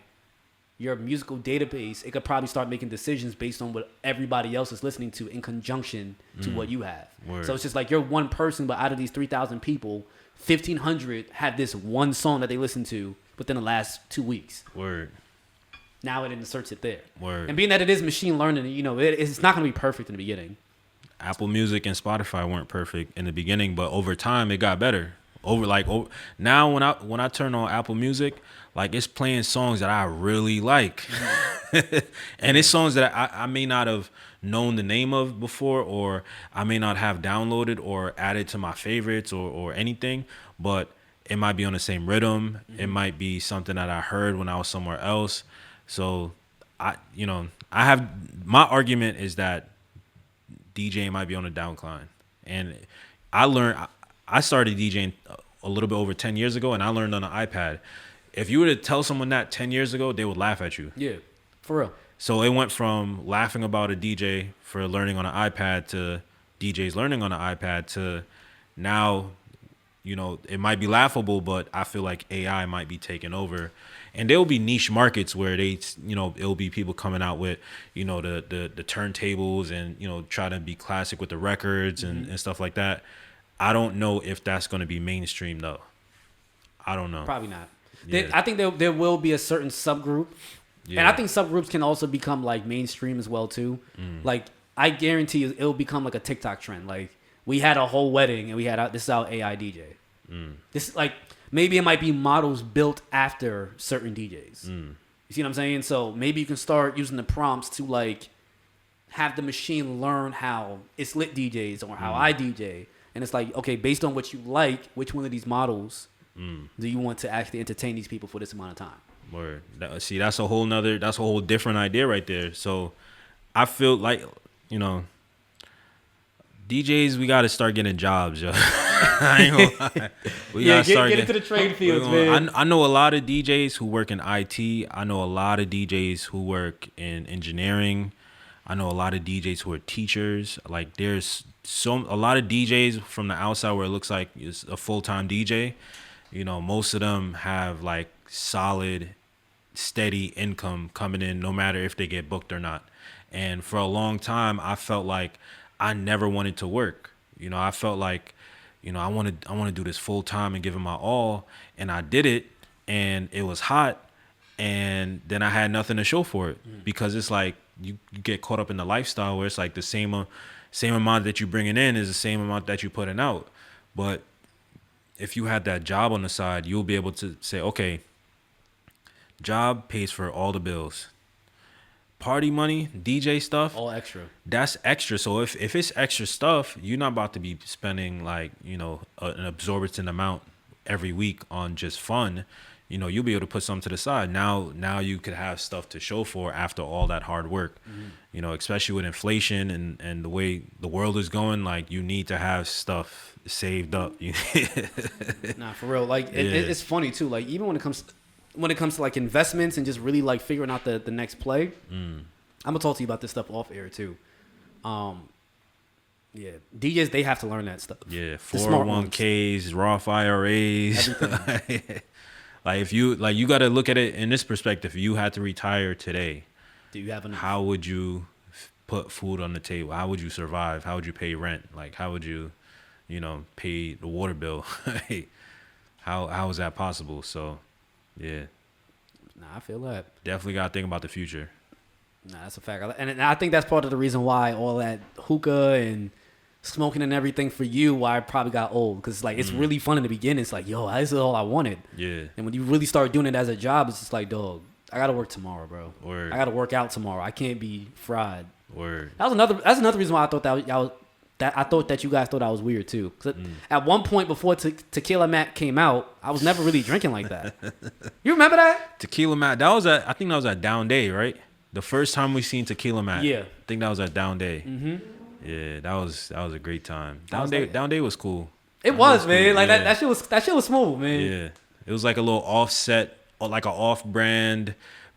your musical database, it could probably start making decisions based on what everybody else is listening to in conjunction to what you have. Word. So it's just like you're one person, but out of these 3,000 people, 1,500 have this one song that they listen to within the last 2 weeks. Word. Now it inserts it there. Word. And being that it is machine learning, it's not going to be perfect in the beginning. Apple Music and Spotify weren't perfect in the beginning, but over time it got better. Now when I turn on Apple Music, like it's playing songs that I really like, and it's songs that I may not have known the name of before, or I may not have downloaded or added to my favorites or anything, but it might be on the same rhythm. It might be something that I heard when I was somewhere else. So I have my argument is that DJing might be on a downcline, and I started DJing a little bit over 10 years ago, and I learned on an iPad. If you were to tell someone that 10 years ago, they would laugh at you. Yeah, for real. So it went from laughing about a DJ for learning on an iPad to DJs learning on an iPad to now, it might be laughable, but I feel like AI might be taking over. And there will be niche markets where it'll be people coming out with, the turntables and, try to be classic with the records and stuff like that. I don't know if that's going to be mainstream though. I don't know. Probably not. Yeah. I think there will be a certain subgroup. Yeah. And I think subgroups can also become like mainstream as well too. Like I guarantee you it'll become like a TikTok trend. Like we had a whole wedding and we had this is our AI DJ. This like maybe it might be models built after certain DJs. You see what I'm saying? So maybe you can start using the prompts to like have the machine learn how Itz Lit DJs or how I DJ. And it's like, okay, based on what you like, which one of these models do you want to actually entertain these people for this amount of time? Word. See, that's a whole different idea right there. So I feel like, DJs, we got to start getting jobs, yo. I ain't gonna lie. We gotta start get into the trade fields, man. I know a lot of DJs who work in IT. I know a lot of DJs who work in engineering. I know a lot of DJs who are teachers. Like there's a lot of DJs from the outside where it looks like it's a full-time DJ. Most of them have like solid, steady income coming in no matter if they get booked or not. And for a long time, I felt like I never wanted to work. I felt like, I want to do this full time and give it my all. And I did it and it was hot. And then I had nothing to show for it because it's like you get caught up in the lifestyle where it's like the same amount that you're bringing in is the same amount that you're putting out. But if you had that job on the side, you'll be able to say, okay, job pays for all the bills. Party money, DJ stuff, all extra. That's extra. So if it's extra stuff, you're not about to be spending like, an exorbitant amount every week on just fun. you'll be able to put something to the side. Now you could have stuff to show for after all that hard work. Especially with inflation and the way the world is going, like you need to have stuff saved up. Nah, for real. Like it's funny too. Like even when it comes to like investments and just really like figuring out the next play. I'm gonna talk to you about this stuff off air too. Yeah, DJs, they have to learn that stuff. Yeah, 401ks, Roth IRAs. Everything. Like if you got to look at it in this perspective. If you had to retire today, do you have enough? How would you put food on the table? How would you survive? How would you pay rent? Like how would you, pay the water bill? How is that possible? So, yeah. Nah, I feel that. Definitely got to think about the future. Nah, that's a fact. And I think that's part of the reason why all that hookah and smoking and everything for you, why I probably got old. Because like it's really fun in the beginning. It's like, yo, this is all I wanted. Yeah. And when you really start doing it as a job, it's just like, dog, I got to work tomorrow, bro. Word. I got to work out tomorrow. I can't be fried. Word. That's another reason why I thought that you guys thought I was weird too. 'Cause at one point before Tequila Matt came out, I was never really drinking like that. You remember that? Tequila Matt, I think that was at Down Day, right? The first time we seen Tequila Matt. Yeah. I think that was at Down Day. Mm-hmm. Yeah, that was a great time. Down Day was cool. It was, man. Cool. Like yeah. that shit was smooth, man. Yeah. It was like a little offset, or like an off-brand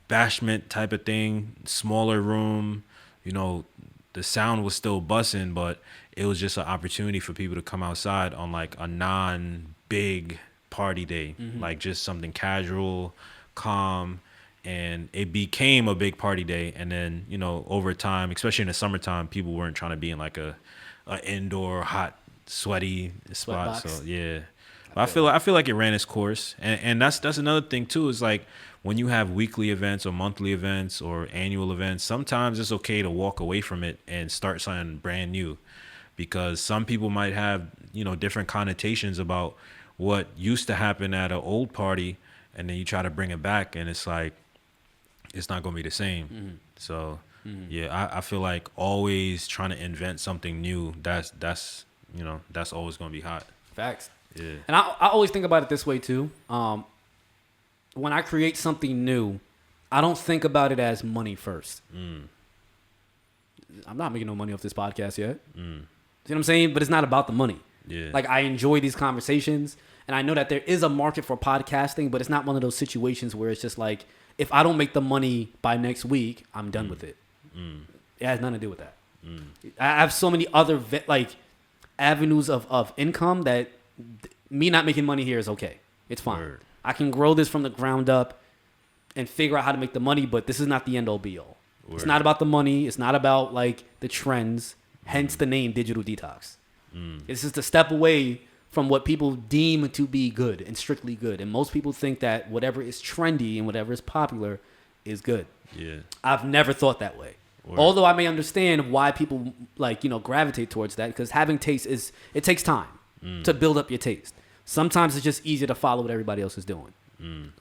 bashment type of thing. Smaller room. The sound was still bussing, but it was just an opportunity for people to come outside on like a non-big party day. Like just something casual, calm. And it became a big party day. And then, over time, especially in the summertime, people weren't trying to be in like a indoor, hot, sweaty spot. Box. So, yeah. But I feel like it ran its course. And that's another thing, too, is like when you have weekly events or monthly events or annual events, sometimes it's okay to walk away from it and start something brand new. Because some people might have, different connotations about what used to happen at an old party. And then you try to bring it back and it's like, it's not going to be the same. So, yeah, I feel like always trying to invent something new, that's always going to be hot. Facts. Yeah. And I always think about it this way, too. When I create something new, I don't think about it as money first. I'm not making no money off this podcast yet. You know what I'm saying? But it's not about the money. Yeah. Like, I enjoy these conversations, and I know that there is a market for podcasting, but it's not one of those situations where it's just like, if I don't make the money by next week, I'm done with it. It has nothing to do with that. I have so many other avenues of income that me not making money here is okay. It's fine. Word. I can grow this from the ground up and figure out how to make the money, but this is not the end all be all. Word. It's not about the money. It's not about like the trends, hence the name Digital Detox. It's just a step away from what people deem to be good and strictly good. And most people think that whatever is trendy and whatever is popular is good. Yeah. I've never thought that way. Word. Although I may understand why people gravitate towards that, because having taste it takes time to build up your taste. Sometimes it's just easier to follow what everybody else is doing.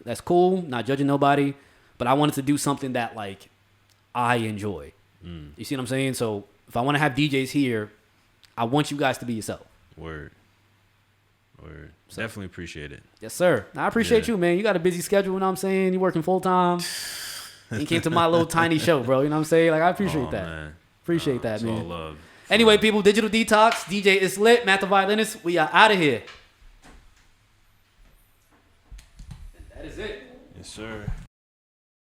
That's cool, not judging nobody, but I wanted to do something that like I enjoy. You see what I'm saying? So if I want to have DJs here, I want you guys to be yourself. Word. So, definitely appreciate it. Yes, sir. I appreciate you, man. You got a busy schedule, you know what I'm saying? You working full time. You came to my little tiny show, bro. You know what I'm saying? Like, I appreciate that. Man. Appreciate that, man. All love. Anyway, people, Digital Detox, DJ Itz Lit, MattViolinist. We are out of here. That is it. Yes, sir.